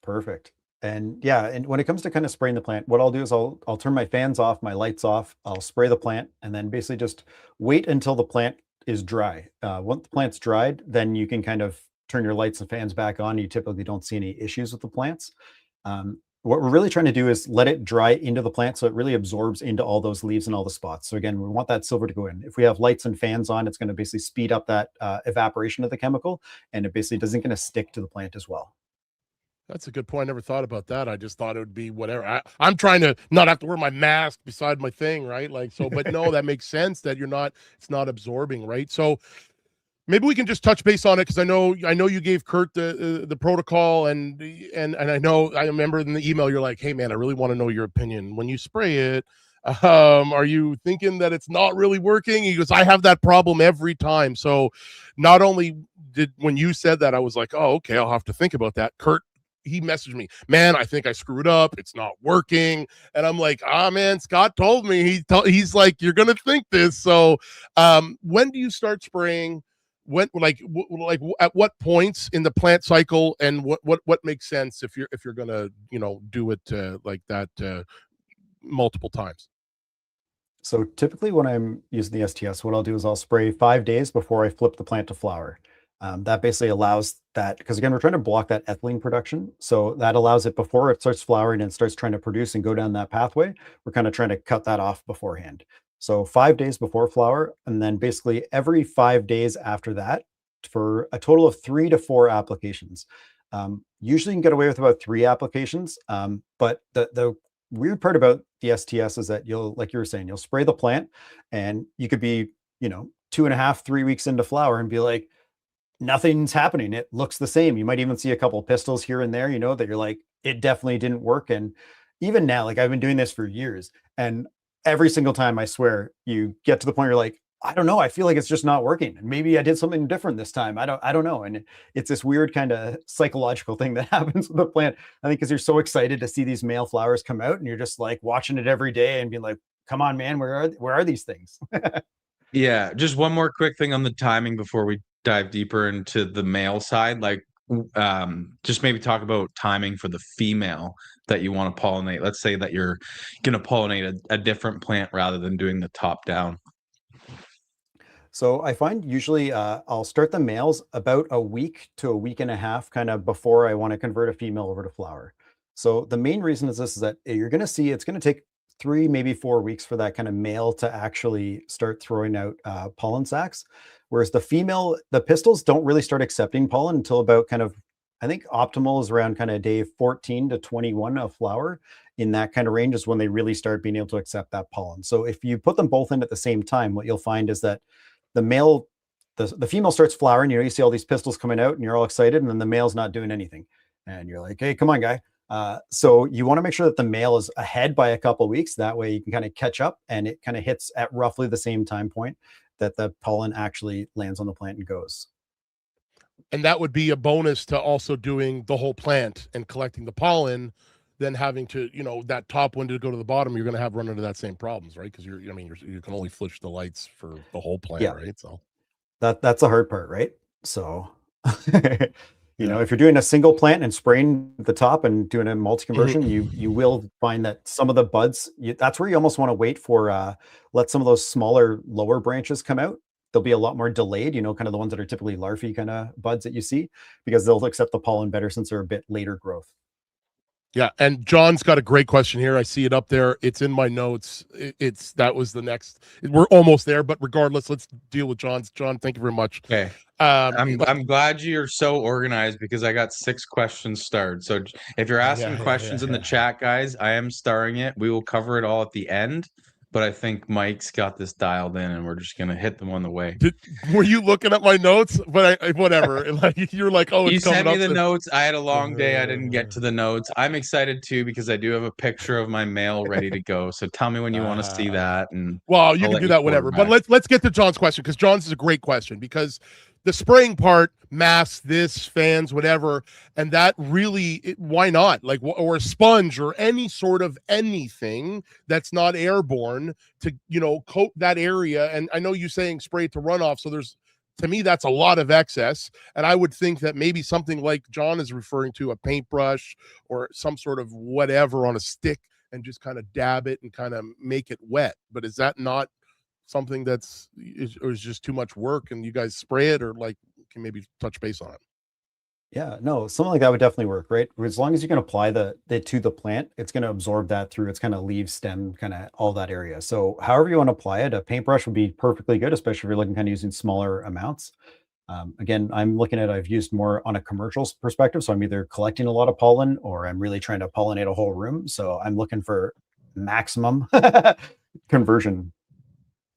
Perfect. And yeah, and when it comes to kind of spraying the plant, what I'll do is I'll turn my fans off, my lights off, I'll spray the plant, and then basically just wait until the plant is dry. Once the plant's dried, then you can kind of turn your lights and fans back on. You typically don't see any issues with the plants. What we're really trying to do is let it dry into the plant so it really absorbs into all those leaves and all the spots. So again, we want that silver to go in. If we have lights and fans on, it's going to basically speed up that evaporation of the chemical, and it basically doesn't going to stick to the plant as well.
That's a good point. I never thought about that. I just thought it would be whatever. I'm trying to not have to wear my mask beside my thing, right? Like, so, but no, that makes sense that it's not absorbing, right? So maybe we can just touch base on it, because I know you gave Curt the protocol, and I remember in the email you're like, hey man, I really want to know your opinion when you spray it. Are you thinking that it's not really working? He goes, I have that problem every time. So not only when you said that, I was like, oh, okay, I'll have to think about that. Curt, he messaged me, man, I think I screwed up. It's not working. And I'm like, man, Scott told me. He's like, you're going to think this. So when do you start spraying? When, like at what points in the plant cycle, and what makes sense if you're going to, do it like that multiple times?
So typically when I'm using the STS, what I'll do is I'll spray 5 days before I flip the plant to flower. That basically allows that, because again, we're trying to block that ethylene production. So that allows it before it starts flowering and starts trying to produce and go down that pathway. We're kind of trying to cut that off beforehand. So 5 days before flower, and then basically every 5 days after that for a total of 3 to 4 applications. Usually you can get away with about 3 applications. But the weird part about the STS is that like you were saying, you'll spray the plant and you could be, 2.5, 3 weeks into flower and be like, nothing's happening. It looks the same. You might even see a couple pistils here and there, that you're like, it definitely didn't work. And even now, like I've been doing this for years, and every single time, I swear, you get to the point where you're like, I don't know, I feel like it's just not working. And maybe I did something different this time. I don't know. And it's this weird kind of psychological thing that happens with the plant. I think because you're so excited to see these male flowers come out, and you're just like watching it every day and being like, come on, man, where are these things?
Yeah, just one more quick thing on the timing before we dive deeper into the male side. Like, just maybe talk about timing for the female that you want to pollinate. Let's say that you're going to pollinate a different plant rather than doing the top down.
So I find usually I'll start the males about a week to a week and a half kind of before I want to convert a female over to flower. So the main reason is this, is that you're going to see it's going to take 3, maybe 4 weeks for that kind of male to actually start throwing out pollen sacs. Whereas the female, the pistils don't really start accepting pollen until about kind of, I think optimal is around kind of day 14 to 21 of flower. In that kind of range is when they really start being able to accept that pollen. So if you put them both in at the same time, what you'll find is that the male, the female starts flowering, you see all these pistils coming out and you're all excited, and then the male's not doing anything. And you're like, hey, come on, guy. So you want to make sure that the male is ahead by a couple of weeks. That way you can kind of catch up, and it kind of hits at roughly the same time point that the pollen actually lands on the plant and goes.
And that would be a bonus to also doing the whole plant and collecting the pollen, then having to, that top window to go to the bottom, you're going to have run into that same problems, right? Because you can only flush the lights for the whole plant,
Yeah.
right? So
that's the hard part, right? So, if you're doing a single plant and spraying the top and doing a multi-conversion, you will find that some of the buds, that's where you almost want to wait for, let some of those smaller, lower branches come out. They'll be a lot more delayed, kind of the ones that are typically larvae kind of buds that you see, because they'll accept the pollen better since they're a bit later growth.
Yeah, and John's got a great question here. I see it up there. It's in my notes. That was the next. We're almost there, but regardless, let's deal with John's. John, thank you very much.
Okay. I'm glad you're so organized, because I got 6 questions starred. So if you're asking questions in the chat, guys, I am starring it. We will cover it all at the end. But I think Mike's got this dialed in, and we're just gonna hit them on the way.
Were you looking at my notes? But whatever. Like you're like, oh,
you sent me the notes. I had a long day. I didn't get to the notes. I'm excited too, because I do have a picture of my mail ready to go. So tell me when you want to see that. And
well, you can do that whenever. But let's get to John's question, because John's is a great question, because the spraying part, masks, this, fans, whatever, and that really, why not? Like, or a sponge or any sort of anything that's not airborne to, coat that area. And I know you're saying spray it to runoff, so to me, that's a lot of excess. And I would think that maybe something like John is referring to, a paintbrush or some sort of whatever on a stick, and just kind of dab it and kind of make it wet. But is that not something is just too much work, and you guys spray it, or like can maybe touch base on it?
Yeah, no, something like that would definitely work, right? As long as you can apply the to the plant, it's going to absorb that through its kind of leaf stem, kind of all that area. So however you want to apply it, a paintbrush would be perfectly good, especially if you're looking kind of using smaller amounts. Again, I've used more on a commercial perspective. So I'm either collecting a lot of pollen, or I'm really trying to pollinate a whole room. So I'm looking for maximum conversion.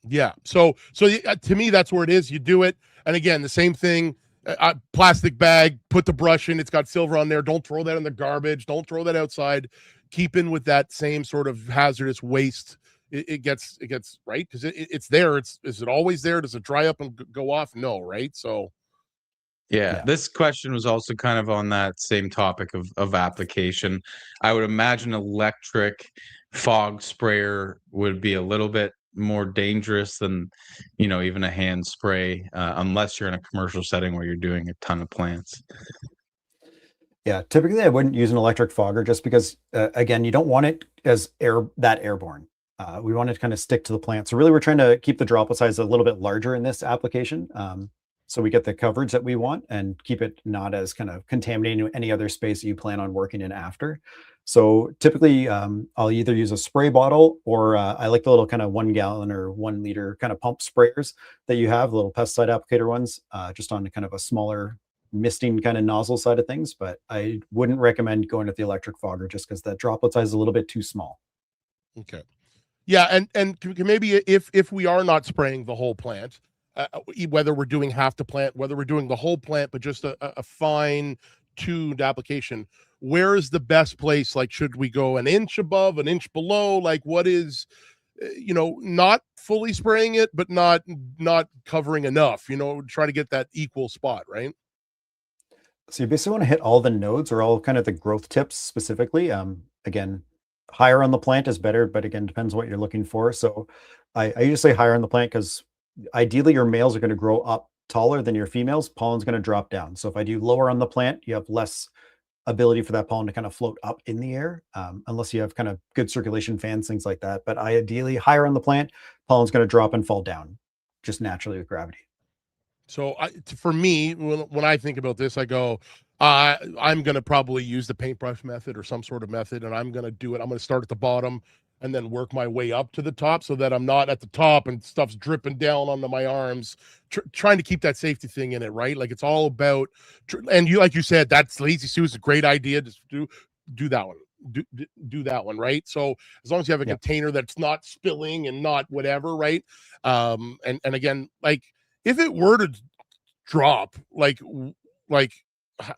Yeah. So to me, that's where it is. You do it. And again, the same thing, plastic bag, put the brush in, it's got silver on there. Don't throw that in the garbage. Don't throw that outside. Keep in with that same sort of hazardous waste. It gets right. Cause it's there. Is it always there? Does it dry up and go off? No. Right. So.
Yeah, this question was also kind of on that same topic of application. I would imagine electric fog sprayer would be a little bit more dangerous than, even a hand spray, unless you're in a commercial setting where you're doing a ton of plants.
Yeah, typically I wouldn't use an electric fogger, just because, again, you don't want it as airborne. We want it to kind of stick to the plant. So really, we're trying to keep the droplet size a little bit larger in this application. So we get the coverage that we want and keep it not as kind of contaminating any other space that you plan on working in after. So typically I'll either use a spray bottle, or I like the little kind of 1 gallon or 1 liter kind of pump sprayers that you have, little pesticide applicator ones, just on kind of a smaller misting kind of nozzle side of things. But I wouldn't recommend going with the electric fogger, just because that droplet size is a little bit too small.
Okay. Yeah. And maybe if we are not spraying the whole plant, whether we're doing half the plant, whether we're doing the whole plant, but just a fine tuned application, where is the best place? Like, should we go an inch above, an inch below? Like, what is, not fully spraying it, but not covering enough, try to get that equal spot, right?
So you basically want to hit all the nodes or all kind of the growth tips specifically. Again, higher on the plant is better, but again, depends what you're looking for. So I usually say higher on the plant because ideally your males are going to grow up taller than your females. Pollen's going to drop down. So if I do lower on the plant, you have less ability for that pollen to kind of float up in the air, unless you have kind of good circulation fans, things like that. But ideally higher on the plant, pollen's going to drop and fall down just naturally with gravity.
So for me, when I think about this, I go, I'm going to probably use the paintbrush method or some sort of method, and I'm going to do it. I'm going to start at the bottom and then work my way up to the top so that I'm not at the top and stuff's dripping down onto my arms, trying to keep that safety thing in it, right? Like, it's all about, and you, like you said, that's Lazy Sue's a great idea. Just do that one. Do that one, right? So as long as you have a container that's not spilling and not whatever, right? And again, like, if it were to drop, like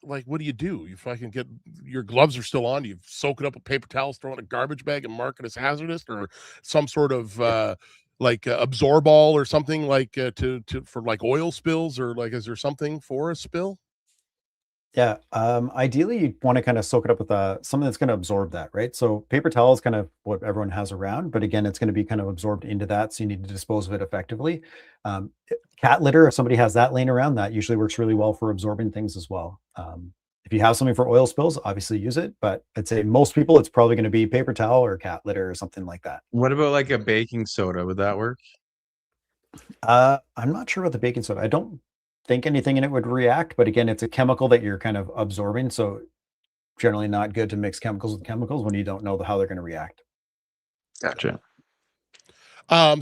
what do you do? You fucking get, your gloves are still on. You soak it up with paper towels, throw it in a garbage bag, and mark it as hazardous, or some sort of Absorball or something, like for like oil spills, or like, is there something for a spill?
Yeah. Ideally, you want to kind of soak it up with something that's going to absorb that, right? So paper towel is kind of what everyone has around, but again, it's going to be kind of absorbed into that. So you need to dispose of it effectively. Cat litter, if somebody has that laying around, that usually works really well for absorbing things as well. If you have something for oil spills, obviously use it, but I'd say most people, it's probably going to be paper towel or cat litter or something like that.
What about like a baking soda? Would that work?
I'm not sure about the baking soda. I don't think anything in it would react, but again, it's a chemical that you're kind of absorbing, so generally not good to mix chemicals with chemicals when you don't know how they're going to react.
Gotcha.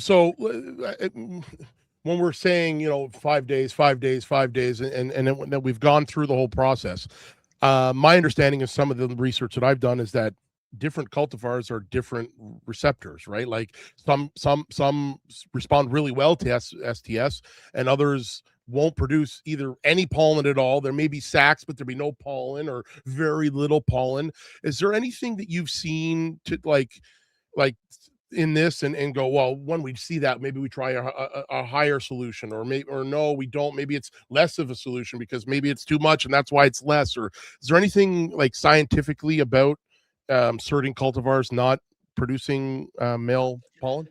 So when we're saying 5 days, and then we've gone through the whole process, my understanding of some of the research that I've done is that different cultivars are different receptors, right? Like some respond really well to STS, and others won't produce either any pollen at all. There may be sacs, but there'll be no pollen or very little pollen. Is there anything that you've seen to like in this and go, well, when we see that, maybe we try a higher solution, or no, we don't, maybe it's less of a solution because maybe it's too much and that's why it's less? Or is there anything like scientifically about certain cultivars not producing male pollen?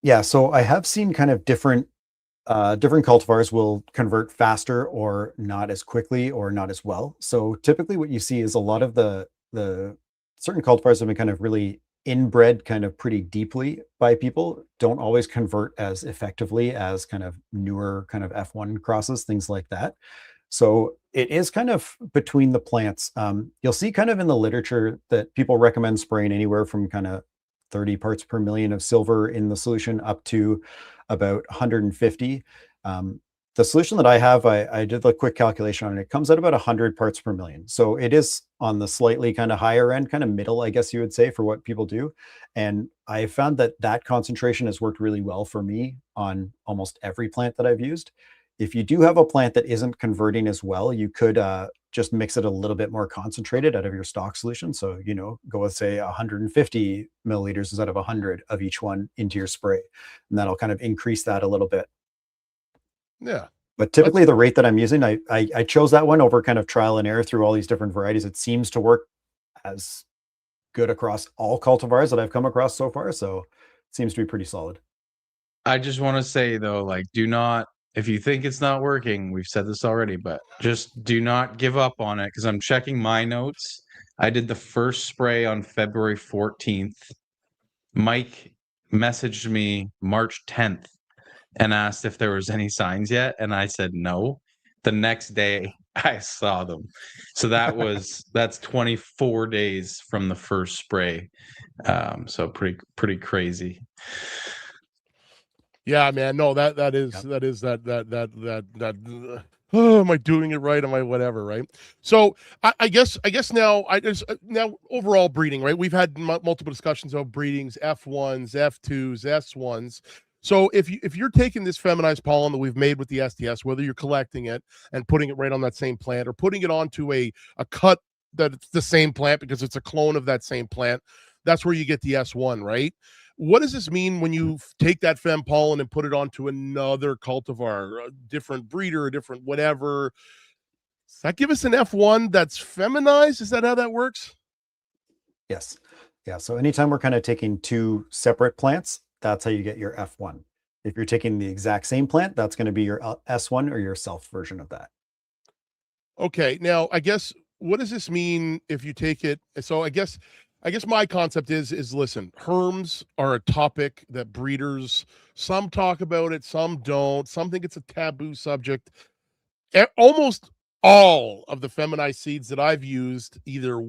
Yeah, so I have seen kind of different cultivars will convert faster or not as quickly or not as well. So typically what you see is a lot of the certain cultivars have been kind of really inbred kind of pretty deeply by people, don't always convert as effectively as kind of newer kind of F1 crosses, things like that. So it is kind of between the plants. You'll see kind of in the literature that people recommend spraying anywhere from kind of 30 parts per million of silver in the solution up to about 150. The solution that I have, I did a quick calculation on it. It comes out about 100 parts per million. So it is on the slightly kind of higher end, kind of middle, I guess you would say, for what people do. And I found that concentration has worked really well for me on almost every plant that I've used. If you do have a plant that isn't converting as well, you could just mix it a little bit more concentrated out of your stock solution. So, go with say 150 milliliters instead of 100 of each one into your spray. And that'll kind of increase that a little bit.
Yeah.
But typically the rate that I'm using, I chose that one over kind of trial and error through all these different varieties. It seems to work as good across all cultivars that I've come across so far. So it seems to be pretty solid.
I just want to say though, like, do not, if you think it's not working, we've said this already, but just do not give up on it, because I'm checking my notes. I did the first spray on February 14th. Mike messaged me March 10th and asked if there was any signs yet, and I said no. The next day I saw them. So that's 24 days from the first spray. So pretty crazy.
Yeah, man. No, that is oh, am I doing it right? Am I whatever, right? So I guess now now overall breeding, right? We've had multiple discussions about breedings, F1s, F2s, S1s. So if you're taking this feminized pollen that we've made with the STS, whether you're collecting it and putting it right on that same plant or putting it onto a cut that it's the same plant because it's a clone of that same plant, that's where you get the S1, right? What does this mean when you take that fem pollen and put it onto another cultivar, a different breeder, a different whatever? Does that give us an F1 that's feminized? Is that how that works?
Yes. Yeah. So anytime we're kind of taking two separate plants, that's how you get your F1. If you're taking the exact same plant, that's going to be your S1 or your self version of that.
Okay. Now, I guess what does this mean if you take it? So I guess my concept is listen, herms are a topic that breeders, some talk about it, some don't. Some think it's a taboo subject. Almost all of the feminized seeds that I've used, either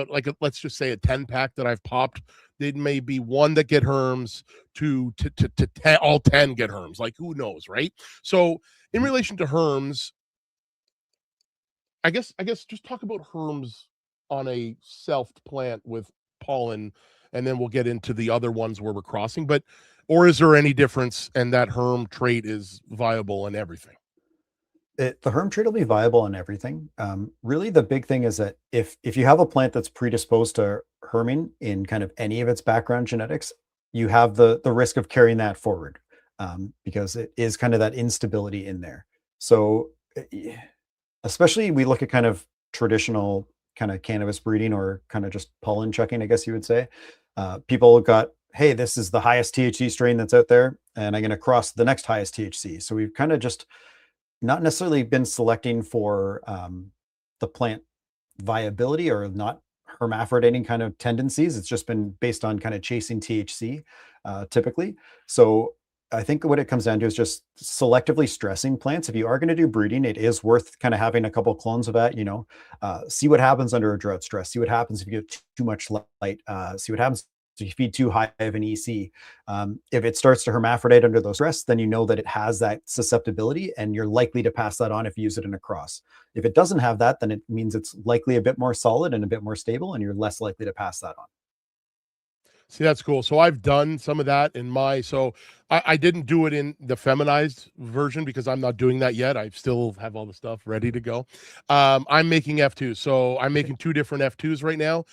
like let's just say a 10 pack that I've popped, there may be one that get herms, to all 10 get herms. Like who knows, right? So in relation to herms, I guess just talk about herms on a self plant with pollen, and then we'll get into the other ones where we're crossing. But or is there any difference, and that herm trait is viable in everything?
The herm trait will be viable in everything. Really, the big thing is that if you have a plant that's predisposed to herming in kind of any of its background genetics, you have the risk of carrying that forward, because it is kind of that instability in there. So especially we look at kind of traditional kind of cannabis breeding or kind of just pollen checking, I guess you would say. People got, hey, this is the highest THC strain that's out there, and I'm going to cross the next highest THC. So we've kind of just not necessarily been selecting for the plant viability or not hermaphroditing kind of tendencies. It's just been based on kind of chasing THC typically. So I think what it comes down to is just selectively stressing plants. If you are going to do breeding, it is worth kind of having a couple clones of that, see what happens under a drought stress, see what happens if you get too much light, see what happens if you feed too high of an EC. If it starts to hermaphrodite under those stress, then you know that it has that susceptibility and you're likely to pass that on if you use it in a cross. If it doesn't have that, then it means it's likely a bit more solid and a bit more stable, and you're less likely to pass that on.
See, that's cool. So I've done some of that in my, so I didn't do it in the feminized version because I'm not doing that yet. I still have all the stuff ready to go. I'm making F2. So I'm making two different F2s right now.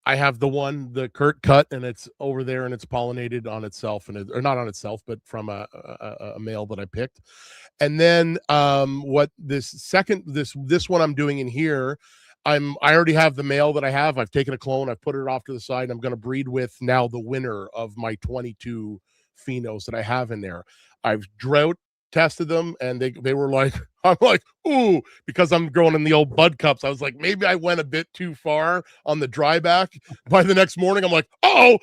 I have the Curt cut, and it's over there and it's pollinated on itself, or not on itself, but from a male that I picked. And then what this one I'm doing in here, I already have the male that I have. I've taken a clone, I've put it off to the side. I'm going to breed with now the winner of my 22 phenos that I have in there. I've drought tested them, and they were like, I'm like, ooh, because I'm growing in the old bud cups. I was like, maybe I went a bit too far on the dry back. By the next morning, I'm like, oh,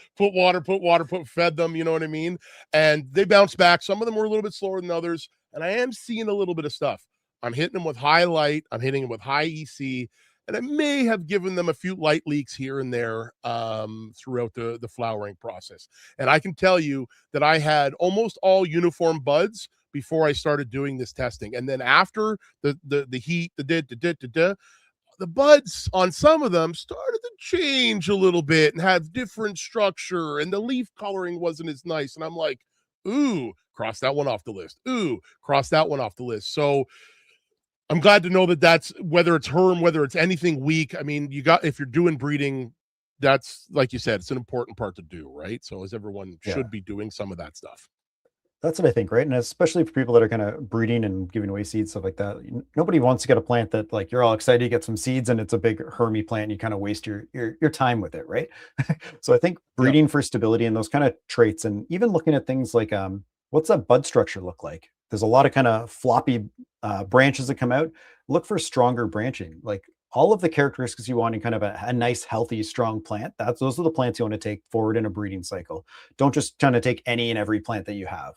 fed them, you know what I mean? And they bounced back. Some of them were a little bit slower than others, and I am seeing a little bit of stuff. I'm hitting them with high light, I'm hitting them with high EC, and I may have given them a few light leaks here and there throughout the flowering process. And I can tell you that I had almost all uniform buds before I started doing this testing. And then after the heat, the buds on some of them started to change a little bit and have different structure, and the leaf coloring wasn't as nice. And I'm like, ooh, cross that one off the list. Ooh, cross that one off the list. So I'm glad to know that that's, whether it's herm, whether it's anything weak. I mean, if you're doing breeding, that's, like you said, it's an important part to do, right? So as everyone should be doing some of that stuff.
That's what I think, right? And especially for people that are kind of breeding and giving away seeds, stuff like that. Nobody wants to get a plant that, like, you're all excited to get some seeds and it's a big hermy plant and you kind of waste your time with it, right? So I think breeding for stability and those kind of traits, and even looking at things like what's that bud structure look like? There's a lot of kind of floppy branches that come out. Look for stronger branching, like all of the characteristics you want in kind of a nice, healthy, strong plant. Those are the plants you want to take forward in a breeding cycle. Don't just kind of take any and every plant that you have.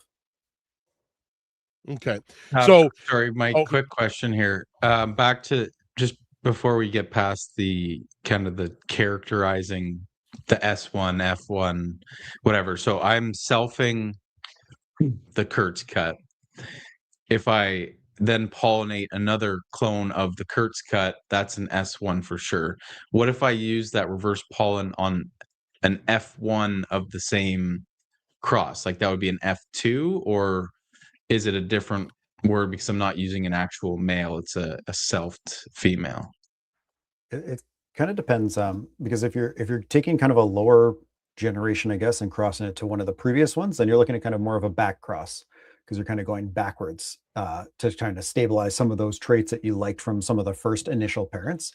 Okay. So
sorry, Mike, quick question here. Back to just before we get past the kind of the characterizing the S1, F1, whatever. So I'm selfing the Curt's cut. If I then pollinate another clone of the Curt's cut, that's an S1 for sure. What if I use that reverse pollen on an F1 of the same cross? Like that would be an F2, or is it a different word because I'm not using an actual male? It's a selfed female.
It kind of depends, because if you're taking kind of a lower generation, I guess, and crossing it to one of the previous ones, then you're looking at kind of more of a back cross, because you're kind of going backwards to kind of stabilize some of those traits that you liked from some of the first initial parents.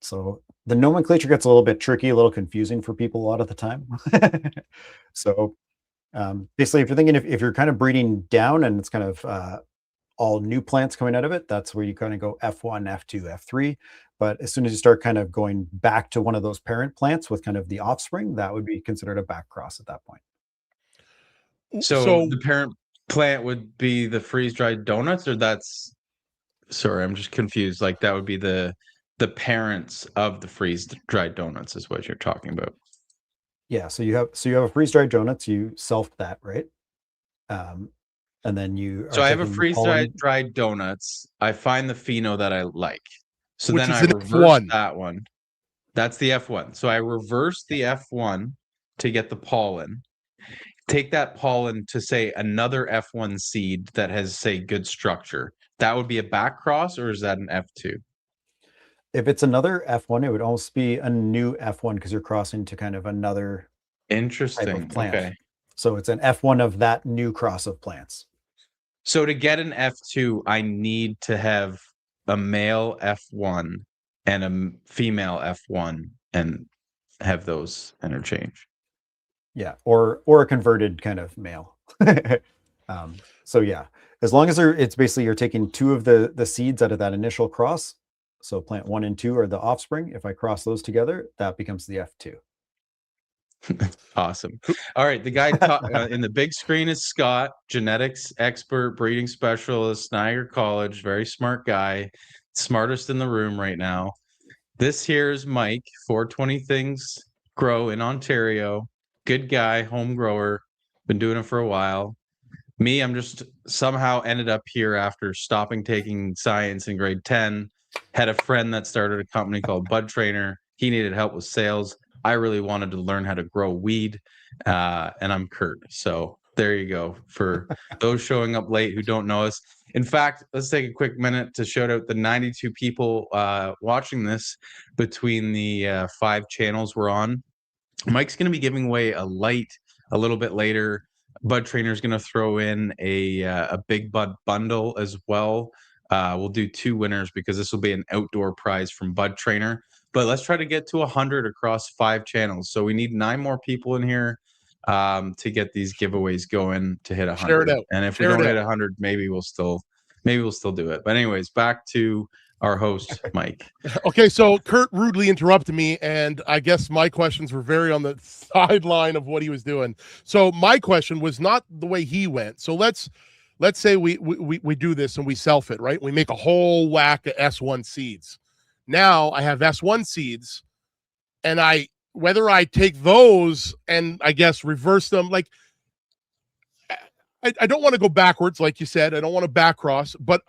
So the nomenclature gets a little bit tricky, a little confusing for people a lot of the time. So basically, if you're thinking if you're kind of breeding down and it's kind of all new plants coming out of it, that's where you kind of go F1, F2, F3. But as soon as you start kind of going back to one of those parent plants with kind of the offspring, that would be considered a back cross at that point.
So the parent plant would be the freeze-dried donuts, or sorry, I'm just confused. Like that would be the parents of the freeze-dried donuts is what you're talking about.
Yeah, so you have a freeze-dried donuts, you self that, right? And then you
So I have a freeze-dried donuts. I find the pheno that I like. So
Which
then
is
I
an
reverse
F1.
that one. That's the F1. So I reverse the F1 to get the pollen. Take that pollen to, say, another F1 seed that has, say, good structure. That would be a back cross, or is that an F2?
If it's another F1, it would almost be a new F1 because you're crossing to kind of another type
Interesting.
of plant.
Okay.
So it's an F1 of that new cross of plants.
So to get an F2, I need to have a male F1 and a female F1 and have those interchange.
Yeah, or a converted kind of male. So yeah, as long as it's basically you're taking two of the seeds out of that initial cross. So plant 1 and 2 are the offspring. If I cross those together, that becomes the F2.
Awesome. All right. The guy in the big screen is Scott, genetics expert, breeding specialist, Niagara College, very smart guy, smartest in the room right now. This here is Mike, 420 Things Grow in Ontario. Good guy, home grower, been doing it for a while. Me, I'm just somehow ended up here after stopping taking science in grade 10. Had a friend that started a company called Bud Trainer. He needed help with sales. I really wanted to learn how to grow weed, and I'm Curt. So there you go. For those showing up late who don't know us. In fact, let's take a quick minute to shout out the 92 people watching this between the 5 channels we're on. Mike's going to be giving away a light a little bit later. Bud Trainer's going to throw in a Big Bud bundle as well. We'll do 2 winners because this will be an outdoor prize from Bud Trainer. But let's try to get to 100 across 5 channels. So we need 9 more people in here to get these giveaways going to hit 100.
Share it out.
And if
Share
we
it
don't
out.
hit 100, maybe we'll still do it. But anyways, back to our host, Mike.
Okay, so Curt rudely interrupted me, and I guess my questions were very on the sideline of what he was doing. So my question was not the way he went. So let's say we do this and we self it, right? We make a whole whack of S1 seeds. Now I have S1 seeds, and whether I take those and I guess reverse them, like I don't want to go backwards, like you said. I don't want to back cross, but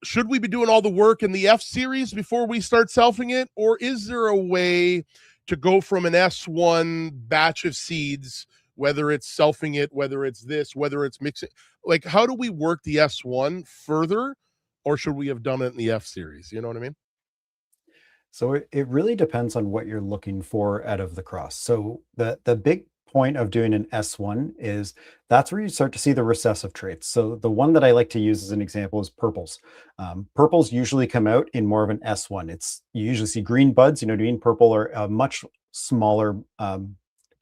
should we be doing all the work in the F series before we start selfing it? Or is there a way to go from an S1 batch of seeds, whether it's selfing it, whether it's this, whether it's mixing, like how do we work the S1 further? Or should we have done it in the F series? You know what I mean?
So it really depends on what you're looking for out of the cross. So the big point of doing an S1 is that's where you start to see the recessive traits. So the one that I like to use as an example is purples. Purples usually come out in more of an S1. You usually see green buds, you know what I mean? Purple are a much smaller kind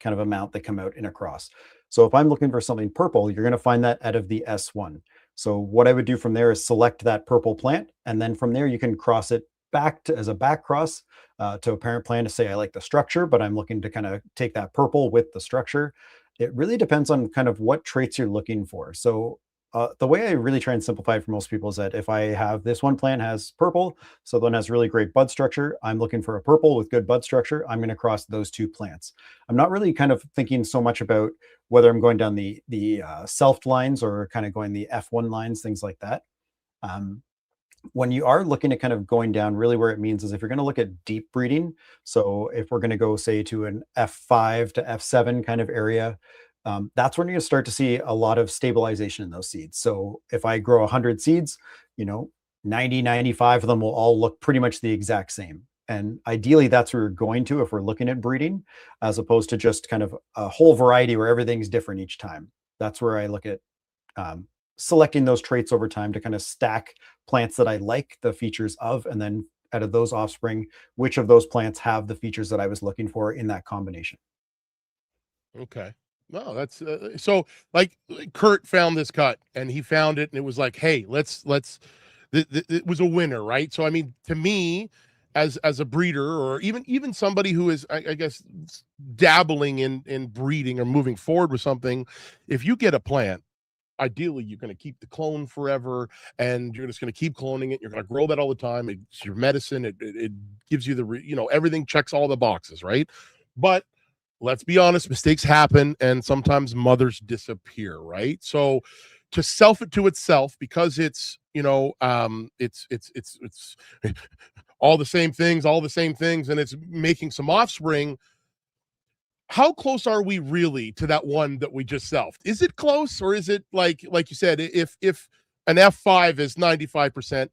of amount that come out in a cross. So if I'm looking for something purple, you're going to find that out of the S1. So what I would do from there is select that purple plant, and then from there you can cross it back as a back cross to a parent plant to say I like the structure, but I'm looking to kind of take that purple with the structure. It really depends on kind of what traits you're looking for. So the way I really try and simplify it for most people is that if I have this one plant has purple, so the one has really great bud structure, I'm looking for a purple with good bud structure, I'm going to cross those 2 plants. I'm not really kind of thinking so much about whether I'm going down the self lines or kind of going the F1 lines, things like that. when you are looking at kind of going down, really where it means is if you're going to look at deep breeding. So if we're going to go say to an F5 to F7 kind of area, that's when you're going to start to see a lot of stabilization in those seeds. So if I grow 100 seeds, 90, 95 of them will all look pretty much the exact same. And ideally, that's where we're going to if we're looking at breeding, as opposed to just kind of a whole variety where everything's different each time. That's where I look at selecting those traits over time to kind of stack plants that I like the features of, and then out of those offspring, which of those plants have the features that I was looking for in that combination.
Okay. No, that's so like Curt found this cut and he found it and it was like, hey, let's it was a winner, right? So I mean, to me, as a breeder, or even somebody who is, I guess, dabbling in breeding or moving forward with something, if you get a plant, ideally you're going to keep the clone forever and you're just going to keep cloning it. You're going to grow that all the time. It's your medicine. It gives you the everything checks all the boxes, right? But let's be honest, mistakes happen and sometimes mothers disappear, right? So to self it to itself, because it's it's all the same things and it's making some offspring. How close are we really to that one that we just selfed? Is it close, or is it like you said, if an F5 is 95%,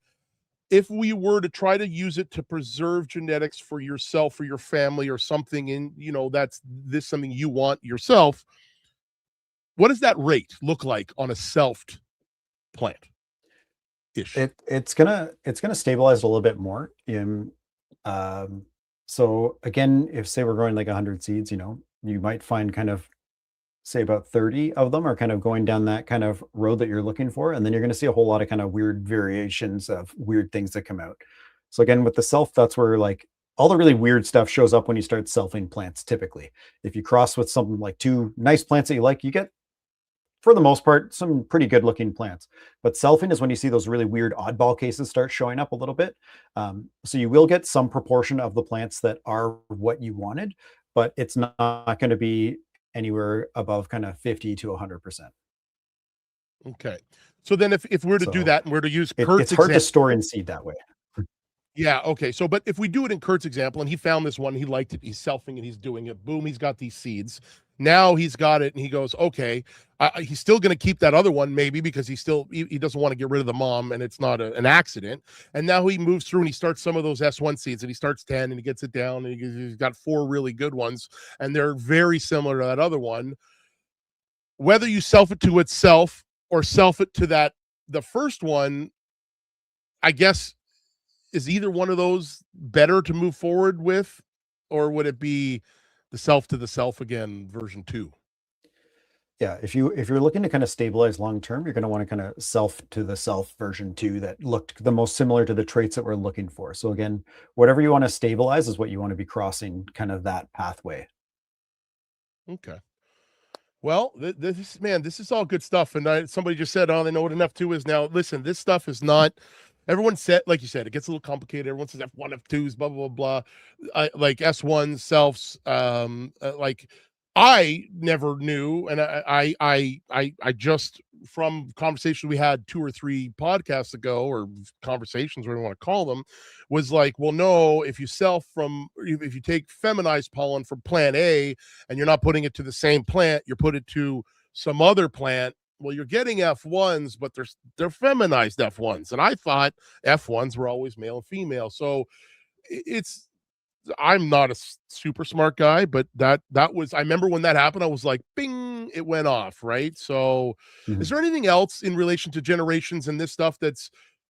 if we were to try to use it to preserve genetics for yourself or your family or something in, that's something you want yourself, what does that rate look like on a selfed plant? Ish.
It's gonna stabilize a little bit more. So again, if say we're growing like 100 seeds, you might find kind of say about 30 of them are kind of going down that kind of road that you're looking for. And then you're going to see a whole lot of kind of weird variations of weird things that come out. So again, with the self, that's where like all the really weird stuff shows up when you start selfing plants. Typically, if you cross with something like two nice plants that you like, you get, for the most part, some pretty good looking plants. But selfing is when you see those really weird oddball cases start showing up a little bit. So you will get some proportion of the plants that are what you wanted, but it's not going to be anywhere above kind of 50 to 100%.
Okay. So then if we're to do that and we're to use Curt's
it's hard to store in seed that way.
Yeah. Okay. So, but if we do it in Curt's example, and he found this one, he liked it, he's selfing it, he's doing it, boom, he's got these seeds. Now he's got it and he goes, okay, he's still going to keep that other one maybe because he doesn't want to get rid of the mom and it's not an accident. And now he moves through and he starts some of those S1 seeds and he starts 10 and he gets it down and he's got 4 really good ones and they're very similar to that other one. Whether you self it to itself or self it to the first one, I guess, is either one of those better to move forward with, or would it be the self to the self again version 2?
Yeah, if you're looking to kind of stabilize long term, you're going to want to kind of self to the self version 2 that looked the most similar to the traits that we're looking for. So again, whatever you want to stabilize is what you want to be crossing kind of that pathway.
Okay. Well, this is all good stuff. And somebody just said, oh, they know what an F2 is now. Listen, this stuff is not. Everyone said, like you said, it gets a little complicated. Everyone says F1, F2s, blah, blah, blah, blah. Like S1s, selves. Like I never knew. And I just, from conversations we had 2 or 3 podcasts ago, or conversations, whatever you want to call them, was like, well, no, if you take feminized pollen from plant A and you're not putting it to the same plant, you're putting it to some other plant. Well, you're getting F1s, but they're feminized F1s. And I thought F1s were always male and female. So I'm not a super smart guy, but that was, I remember when that happened, I was like, bing, it went off. Right. So is there anything else in relation to generations and this stuff that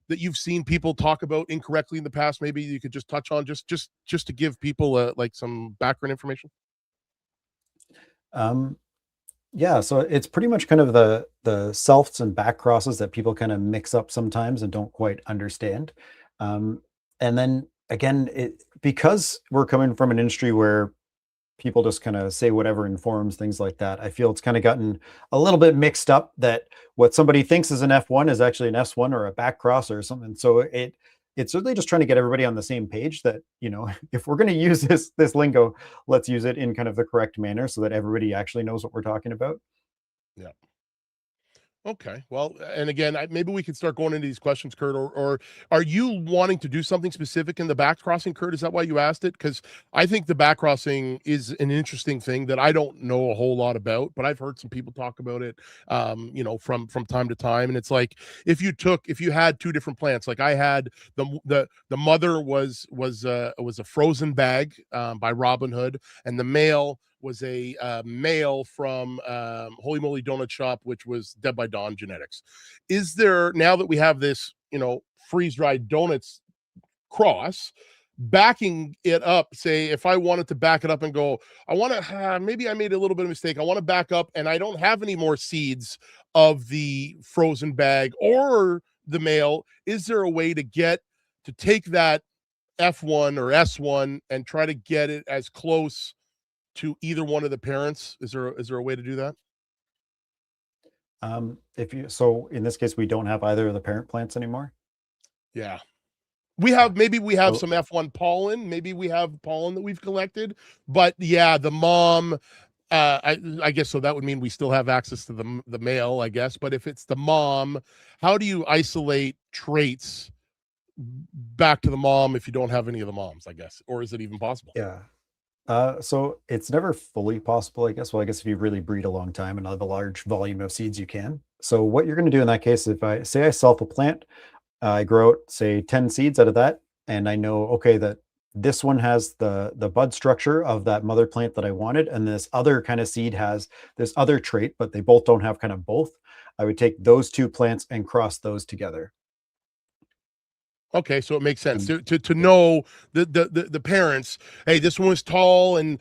you've seen people talk about incorrectly in the past? Maybe you could just touch on just to give people like some background information.
Yeah, so it's pretty much kind of the selfs and back crosses that people kind of mix up sometimes and don't quite understand. And then again, because we're coming from an industry where people just kind of say whatever in forums, things like that, I feel it's kind of gotten a little bit mixed up that what somebody thinks is an F1 is actually an S1 or a back cross or something. So it's really just trying to get everybody on the same page that, if we're going to use this lingo, let's use it in kind of the correct manner so that everybody actually knows what we're talking about.
Yeah. Okay. Well, and again, maybe we could start going into these questions, Curt, or are you wanting to do something specific in the back crossing, Curt? Is that why you asked it? Because I think the back crossing is an interesting thing that I don't know a whole lot about, but I've heard some people talk about it, from time to time. And it's like, if you had two different plants, like I had the mother was a frozen bag, by Robin Hood, and the male was a male from Holy Moly Donut Shop, which was Dead by Dawn Genetics. Is there, now that we have this, freeze-dried donuts cross, backing it up, say if I wanted to back it up and go, I want to, maybe I made a little bit of mistake, I want to back up and I don't have any more seeds of the frozen bag or the male, is there a way to take that F1 or S1 and try to get it as close to either one of the parents? Is there a way to do that?
So in this case, we don't have either of the parent plants anymore.
Yeah. Maybe we have some F1 pollen. Maybe we have pollen that we've collected, but yeah, the mom, I guess so that would mean we still have access to the male, I guess. But if it's the mom, how do you isolate traits back to the mom if you don't have any of the moms, I guess? Or is it even possible?
Yeah. So it's never fully possible, I guess. Well, I guess if you really breed a long time and have a large volume of seeds, you can. So what you're going to do in that case, if I say I self a plant, I grow out, say 10 seeds out of that, and I know, okay, that this one has the bud structure of that mother plant that I wanted, and this other kind of seed has this other trait, but they both don't have kind of both. I would take those two plants and cross those together.
Okay, so it makes sense to know the parents. Hey, this one was tall and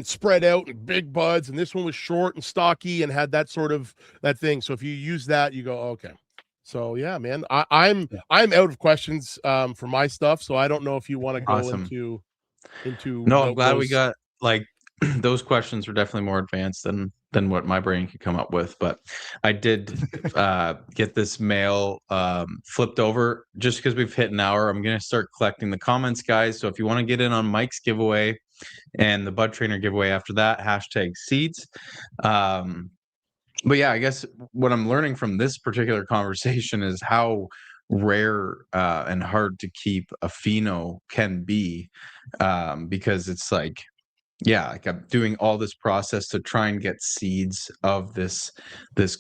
spread out and big buds, and this one was short and stocky and had that thing. So if you use that, you go, okay. So yeah, man, I'm out of questions for my stuff. So I don't know if you want to go
Awesome.
into.
No, I'm glad we got those questions were definitely more advanced than what my brain could come up with. But I did get this mail flipped over just because we've hit an hour. I'm going to start collecting the comments, guys. So if you want to get in on Mike's giveaway and the Bud Trainer giveaway after that, #seeds. But yeah, I guess what I'm learning from this particular conversation is how rare and hard to keep a pheno can be, because it's like, yeah, like I'm doing all this process to try and get seeds of this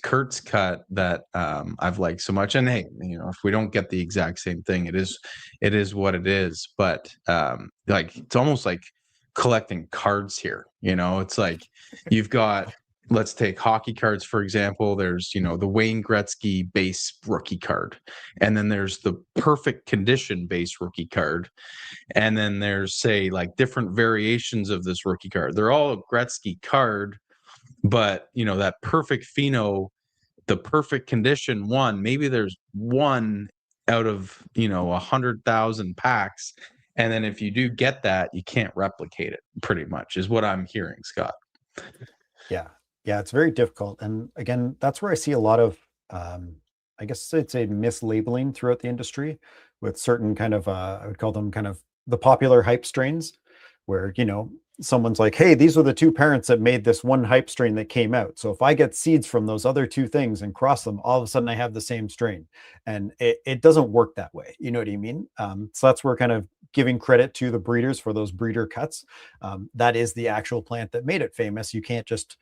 Curt's cut that I've liked so much. And hey, if we don't get the exact same thing, it is what it is. But it's almost like collecting cards here. It's like you've got, let's take hockey cards, for example. There's, the Wayne Gretzky base rookie card. And then there's the perfect condition base rookie card. And then there's, say, like different variations of this rookie card. They're all a Gretzky card, but, that perfect pheno, the perfect condition one, maybe there's one out of, 100,000 packs. And then if you do get that, you can't replicate it, pretty much, is what I'm hearing, Scott.
Yeah, it's very difficult. And again, that's where I see a lot of, I guess I'd say, mislabeling throughout the industry with certain kind of, I would call them kind of the popular hype strains, where, someone's like, hey, these are the two parents that made this one hype strain that came out. So if I get seeds from those other two things and cross them, all of a sudden I have the same strain. And it doesn't work that way. You know what I mean? So that's where kind of giving credit to the breeders for those breeder cuts. That is the actual plant that made it famous. You can't just,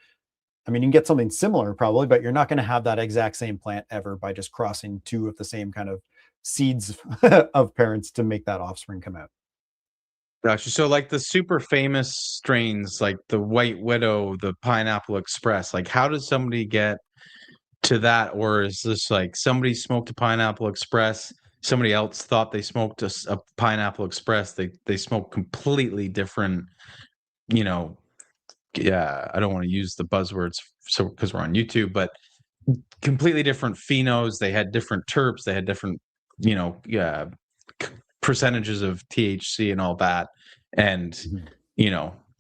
you can get something similar probably, but you're not going to have that exact same plant ever by just crossing two of the same kind of seeds of parents to make that offspring come out.
Gotcha. So like the super famous strains, like the White Widow, the Pineapple Express, like how does somebody get to that? Or is this like somebody smoked a Pineapple Express, somebody else thought they smoked a Pineapple Express, they smoked completely different, yeah, I don't want to use the buzzwords because we're on YouTube, but completely different phenos. They had different terps, they had different, percentages of THC and all that. And,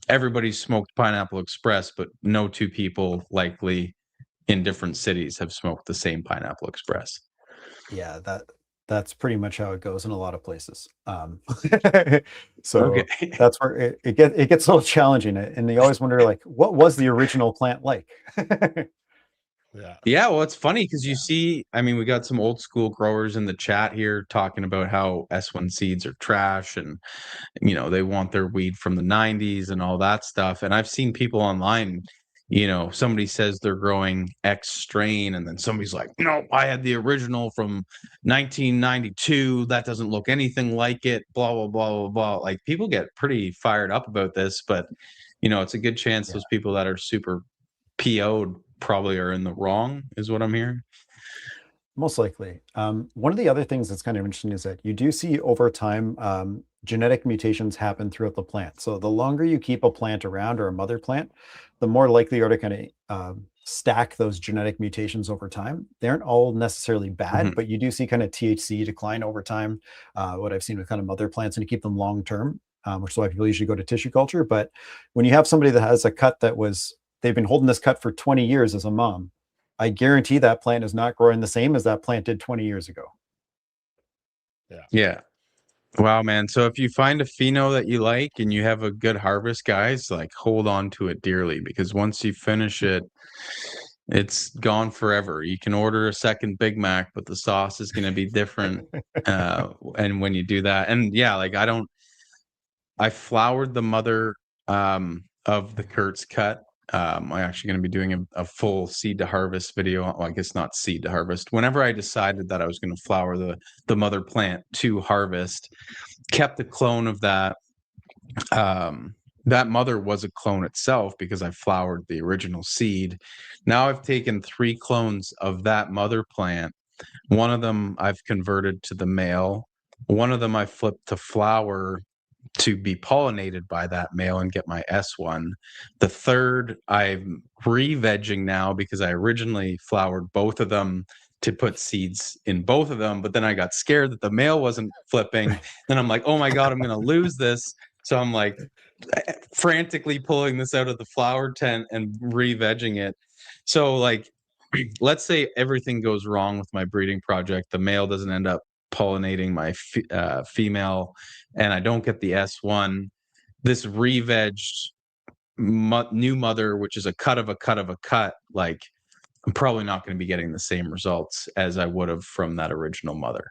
everybody smoked Pineapple Express, but no two people likely in different cities have smoked the same Pineapple Express.
Yeah, that's pretty much how it goes in a lot of places. So okay. That's where it gets a little challenging. And they always wonder, like, what was the original plant like?
Yeah, well, it's funny because you see, I mean, we got some old school growers in the chat here talking about how S1 seeds are trash and, they want their weed from the 90s and all that stuff. And I've seen people online, somebody says they're growing X strain, and then somebody's like, no, I had the original from 1992. That doesn't look anything like it, blah, blah, blah, blah, blah. Like, people get pretty fired up about this, but, it's a good chance those people that are super PO'd probably are in the wrong, is what I'm hearing.
Most likely. One of the other things that's kind of interesting is that you do see over time genetic mutations happen throughout the plant. So the longer you keep a plant around, or a mother plant, the more likely you are to kind of stack those genetic mutations over time. They aren't all necessarily bad, but you do see kind of THC decline over time. What I've seen with kind of mother plants, and to keep them long term, which is why people usually go to tissue culture. But when you have somebody that has a cut they've been holding this cut for 20 years as a mom, I guarantee that plant is not growing the same as that plant did 20 years ago.
Yeah. Wow, man. So if you find a pheno that you like and you have a good harvest, guys, like, hold on to it dearly, because once you finish it, it's gone forever. You can order a second Big Mac, but the sauce is going to be different. And when you do that, and yeah, like, I flowered the mother of the Curt's cut. I'm actually going to be doing a full seed to harvest video. Well, I guess not seed to harvest. Whenever I decided that I was going to flower the mother plant to harvest, kept a clone of that. That mother was a clone itself because I flowered the original seed. Now I've taken 3 clones of that mother plant. One of them I've converted to the male. One of them I flipped to flower to be pollinated by that male and get my S1. The third I'm re-vegging now because I originally flowered both of them to put seeds in both of them, but then I got scared that the male wasn't flipping. Then I'm like, oh my God, I'm going to lose this. So I'm like frantically pulling this out of the flower tent and re-vegging it. So, like, let's say everything goes wrong with my breeding project. The male doesn't end up pollinating my female, and I don't get the S1. This re-vegged new mother, which is a cut of a cut of a cut, like, I'm probably not going to be getting the same results as I would have from that original mother.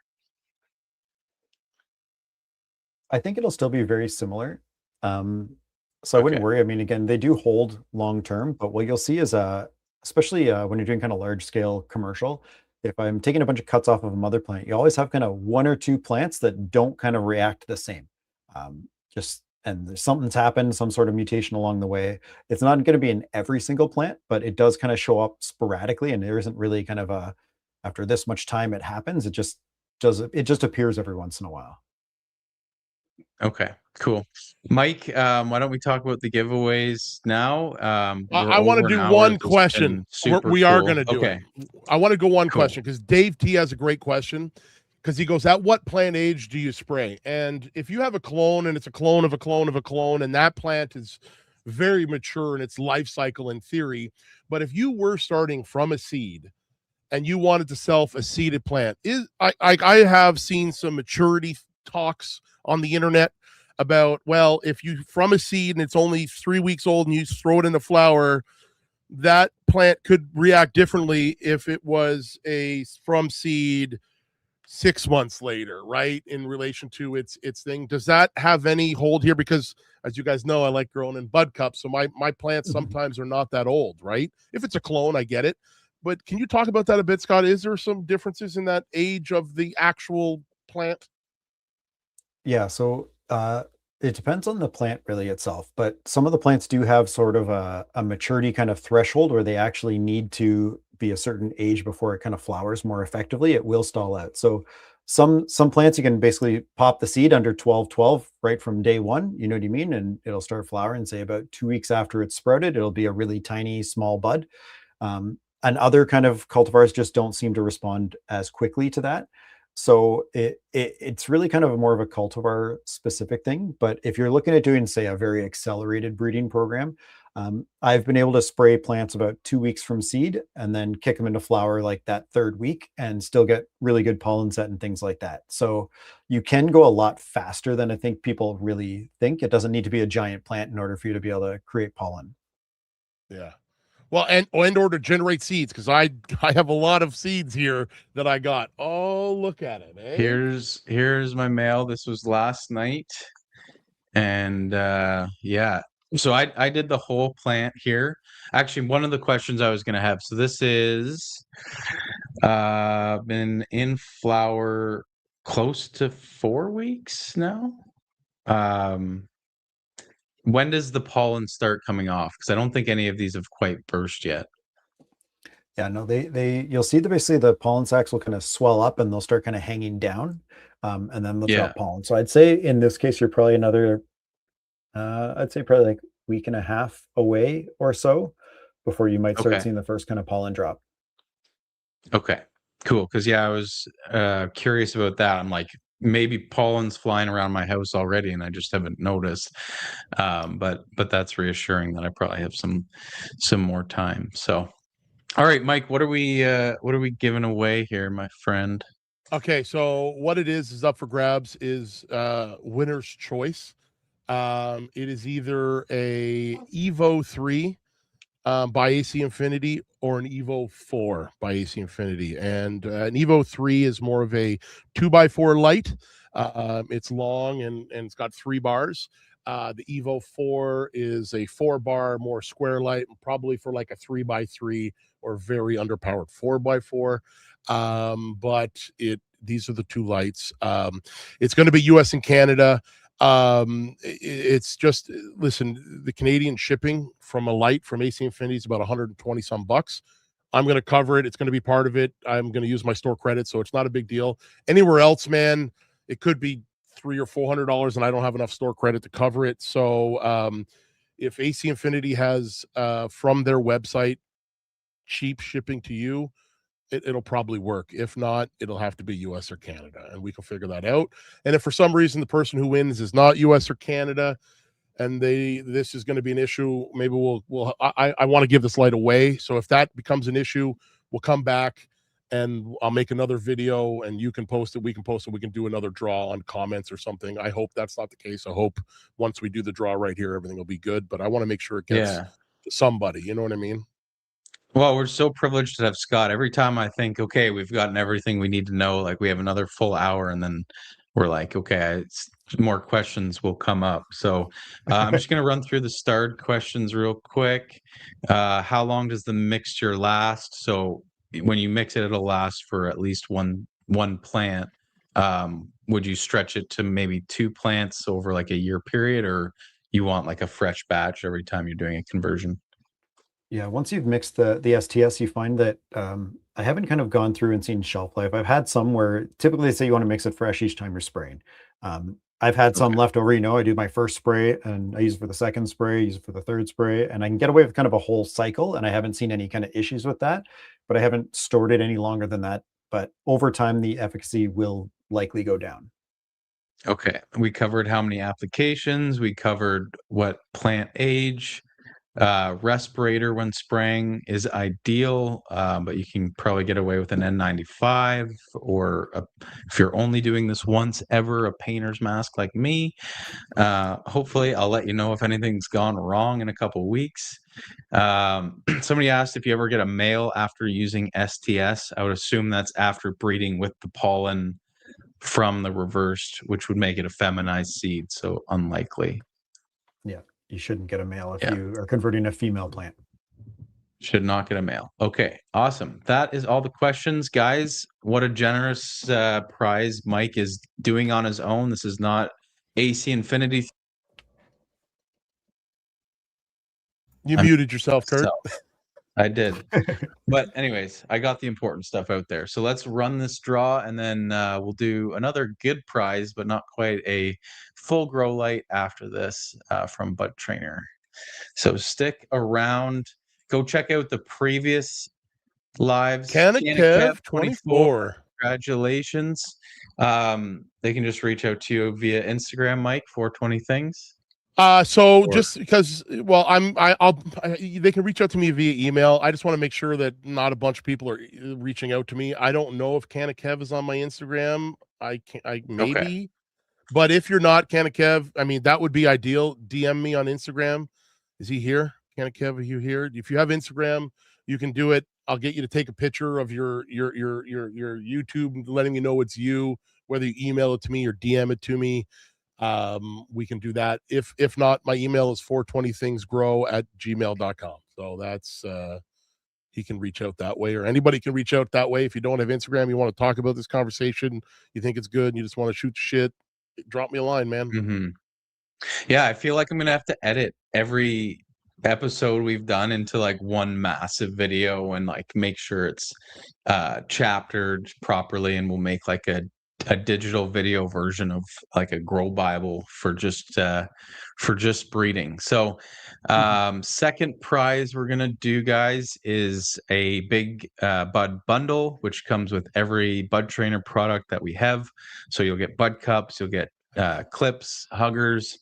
I think it'll still be very similar. So I wouldn't worry. I mean, again, they do hold long term, but what you'll see is, especially when you're doing kind of large scale commercial, if I'm taking a bunch of cuts off of a mother plant, you always have kind of 1 or 2 plants that don't kind of react the same. And there's something's happened, some sort of mutation along the way. It's not going to be in every single plant, but it does kind of show up sporadically, and there isn't really kind of after this much time it happens. It just appears every once in a while.
Okay, cool. Mike, why don't we talk about the giveaways now?
I want to do one question. We are going to do it. I want to go one question because Dave T has a great question, because he goes, at what plant age do you spray? And if you have a clone and it's a clone of a clone of a clone, and that plant is very mature in its life cycle in theory, but if you were starting from a seed and you wanted to sell a seeded plant, I have seen some maturity talks on the internet about, well, if you from a seed and it's only 3 weeks old and you throw it in a flower, that plant could react differently if it was a from seed 6 months later, right? In relation to its thing. Does that have any hold here? Because as you guys know, I like growing in bud cups. So my plants sometimes are not that old, right? If it's a clone, I get it. But can you talk about that a bit, Scott? Is there some differences in that age of the actual plant?
Yeah, so it depends on the plant really itself, but some of the plants do have sort of a maturity kind of threshold where they actually need to be a certain age before it kind of flowers more effectively. It will stall out. So some plants you can basically pop the seed under 12-12 right from day one, you know what I mean? And it'll start flowering, say about 2 weeks after it's sprouted. It'll be a really tiny, small bud. And other kind of cultivars just don't seem to respond as quickly to that. So it's really kind of more of a cultivar specific thing. But if you're looking at doing, say, a very accelerated breeding program, I've been able to spray plants about 2 weeks from seed and then kick them into flower like that 3rd week and still get really good pollen set and things like that. So you can go a lot faster than I think people really think. It doesn't need to be a giant plant in order for you to be able to create pollen.
Yeah. Well, and or to generate seeds, because I have a lot of seeds here that I got. Oh, look at it. Eh?
Here's my mail. This was last night. And yeah. So I did the whole plant here. Actually, one of the questions I was gonna have. So this is been in flower close to 4 weeks now. When does the pollen start coming off? Because I don't think any of these have quite burst yet.
Yeah, no, you'll see that basically the pollen sacs will kind of swell up and they'll start kind of hanging down, and then they'll drop pollen. So I'd say in this case, you're probably another, I'd say probably like week and a half away or so before you might start seeing the first kind of pollen drop.
Okay, cool. Because yeah, I was curious about that. I'm like, maybe pollen's flying around my house already, and I just haven't noticed. But that's reassuring that I probably have some more time. So, all right, Mike, what are we giving away here, my friend?
Okay, so what it is up for grabs is winner's choice. It is either a Evo 3 by AC Infinity or an Evo 4 by AC Infinity. And an Evo 3 is more of a 2x4 light. It's long and it's got 3 bars. The Evo 4 is a 4-bar, more square light, probably for like a 3x3 or very underpowered 4x4. But these are the 2 lights. It's going to be US and Canada. It's just, listen, the Canadian shipping from a light from AC Infinity is about 120 some bucks. I'm going to cover it. It's going to be part of it. I'm going to use my store credit, so it's not a big deal. Anywhere else, man, it could be $300 or $400, and I don't have enough store credit to cover it. So if AC Infinity has from their website cheap shipping to you, it'll probably work. If not, it'll have to be US or Canada, and we can figure that out. And if for some reason the person who wins is not US or Canada, and this is going to be an issue, maybe I want to give this light away. So if that becomes an issue, we'll come back and I'll make another video, and you can post it, we can post it, we can do another draw on comments or something. I hope that's not the case. I hope once we do the draw right here, everything will be good, but I want to make sure it gets to somebody, you know what I mean?
Well, we're so privileged to have Scott. Every time I think, okay, we've gotten everything we need to know, like we have another full hour, and then we're like, okay, more questions will come up. So I'm just going to run through the starred questions real quick. How long does the mixture last? So when you mix it, it'll last for at least one plant. Would you stretch it to maybe 2 plants over like a year period, or you want like a fresh batch every time you're doing a conversion?
Yeah, once you've mixed the STS, you find that I haven't kind of gone through and seen shelf life. I've had some where typically they say you want to mix it fresh each time you're spraying. I've had some left over, I do my first spray and I use it for the second spray, use it for the third spray, and I can get away with kind of a whole cycle, and I haven't seen any kind of issues with that, but I haven't stored it any longer than that. But over time, the efficacy will likely go down.
Okay, we covered how many applications, we covered what plant age. Respirator when spraying is ideal, but you can probably get away with an N95, or if you're only doing this once ever, a painter's mask like me. Hopefully I'll let you know if anything's gone wrong in a couple weeks. Somebody asked if you ever get a male after using STS. I would assume that's after breeding with the pollen from the reversed, which would make it a feminized seed, so unlikely.
Yeah, you shouldn't get a male if you are converting a female plant.
Should not get a male. Okay, awesome. That is all the questions, guys. What a generous prize Mike is doing on his own. This is not AC Infinity.
You muted yourself, Curt.
I did. But anyways, I got the important stuff out there. So let's run this draw, and then we'll do another good prize, but not quite a full grow light after this from Bud Trainer. So stick around. Go check out the previous lives.
Kev 24.
Congratulations. They can just reach out to you via Instagram, Mike, 420 things.
Just because, well, they can reach out to me via email. I just want to make sure that not a bunch of people are reaching out to me. I don't know if Canna Kev is on my Instagram. I maybe, but if you're not Canna Kev, I mean, that would be ideal. DM me on Instagram. Is he here? Can of Kev, are you here? If you have Instagram, you can do it. I'll get you to take a picture of your YouTube, letting me know it's you, whether you email it to me or DM it to me. We can do that. If not, my email is 420thingsgrow@gmail.com. So that's he can reach out that way, or anybody can reach out that way. If you don't have Instagram, you want to talk about this conversation, you think it's good, and you just want to shoot shit, drop me a line, man.
Mm-hmm. Yeah, I feel like I'm gonna have to edit every episode we've done into like one massive video and like make sure it's chaptered properly, and we'll make like a digital video version of like a grow Bible for just breeding. So second prize we're gonna do, guys, is a big bud bundle, which comes with every bud trainer product that we have. So you'll get bud cups, you'll get clips, huggers,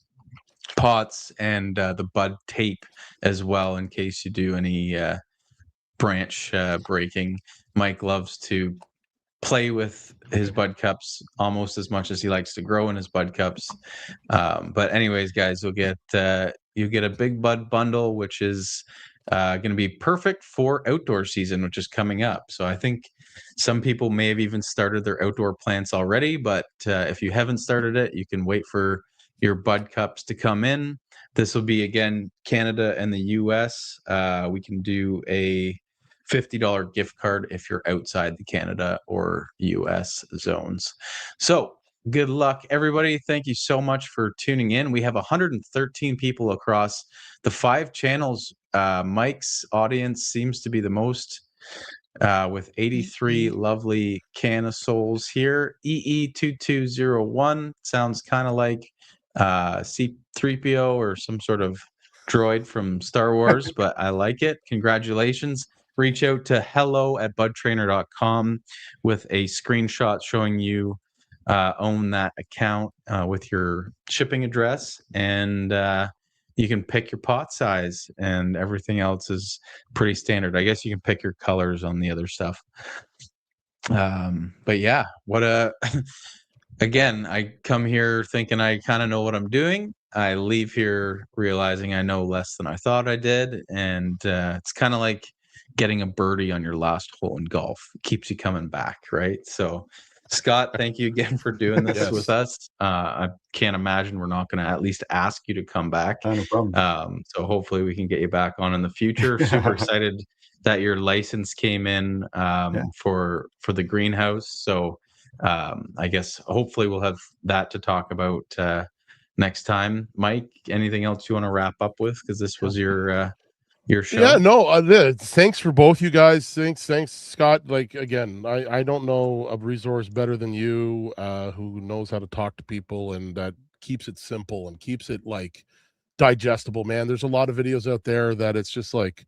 pots, and the bud tape as well, in case you do any branch breaking. Mike loves to play with his bud cups almost as much as he likes to grow in his bud cups. But anyways, guys, you'll get a big bud bundle, which is going to be perfect for outdoor season, which is coming up. So I think some people may have even started their outdoor plants already, but if you haven't started it, you can wait for your bud cups to come in. This will be, again, Canada and the US. We can do a $50 gift card if you're outside the Canada or US zones. So good luck, everybody. Thank you so much for tuning in. We have 113 people across the 5 channels. Mike's audience seems to be the most, with 83 lovely Canna souls here. EE2201 sounds kind of like C3PO or some sort of droid from Star Wars, but I like it. Congratulations. Reach out to hello@budtrainer.com with a screenshot showing you own that account with your shipping address, and you can pick your pot size, and everything else is pretty standard. I guess you can pick your colors on the other stuff. But yeah, what a again, I come here thinking I kind of know what I'm doing. I leave here realizing I know less than I thought I did, and it's kind of like getting a birdie on your last hole in golf. It keeps you coming back, right? So Scott, thank you again for doing this
Yes.
with us. I can't imagine we're not going to at least ask you to come back.
No problem.
So hopefully we can get you back on in the future. Super excited that your license came in for the greenhouse. So I guess hopefully we'll have that to talk about next time. Mike, anything else you want to wrap up with? Because this was your show.
Yeah, no, thanks for both you guys. Thanks, Scott. Like, again, I don't know a resource better than you, who knows how to talk to people and that keeps it simple and keeps it like digestible, man. There's a lot of videos out there that it's just like,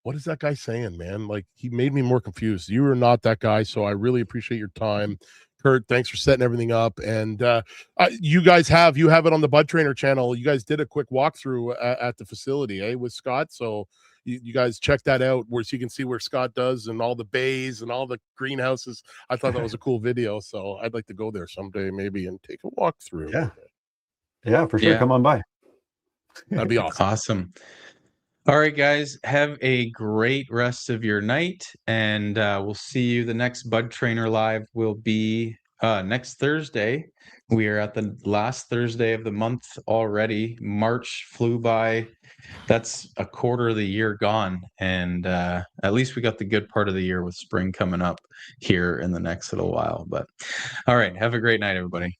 what is that guy saying, man? Like, he made me more confused. You are not that guy, so I really appreciate your time. Curt, thanks for setting everything up. And you guys have it on the Bud Trainer channel. You guys did a quick walkthrough at the facility, with Scott. So you guys check that out, so you can see where Scott does and all the bays and all the greenhouses. I thought that was a cool video. So I'd like to go there someday maybe and take a walk through.
Yeah, for sure.
Yeah.
Come on by.
That'd be awesome.
Awesome. All right, guys, have a great rest of your night, and we'll see you. The next Bud Trainer Live will be next Thursday. We are at the last Thursday of the month already. March flew by. That's a quarter of the year gone, and at least we got the good part of the year with spring coming up here in the next little while. But all right, have a great night, everybody.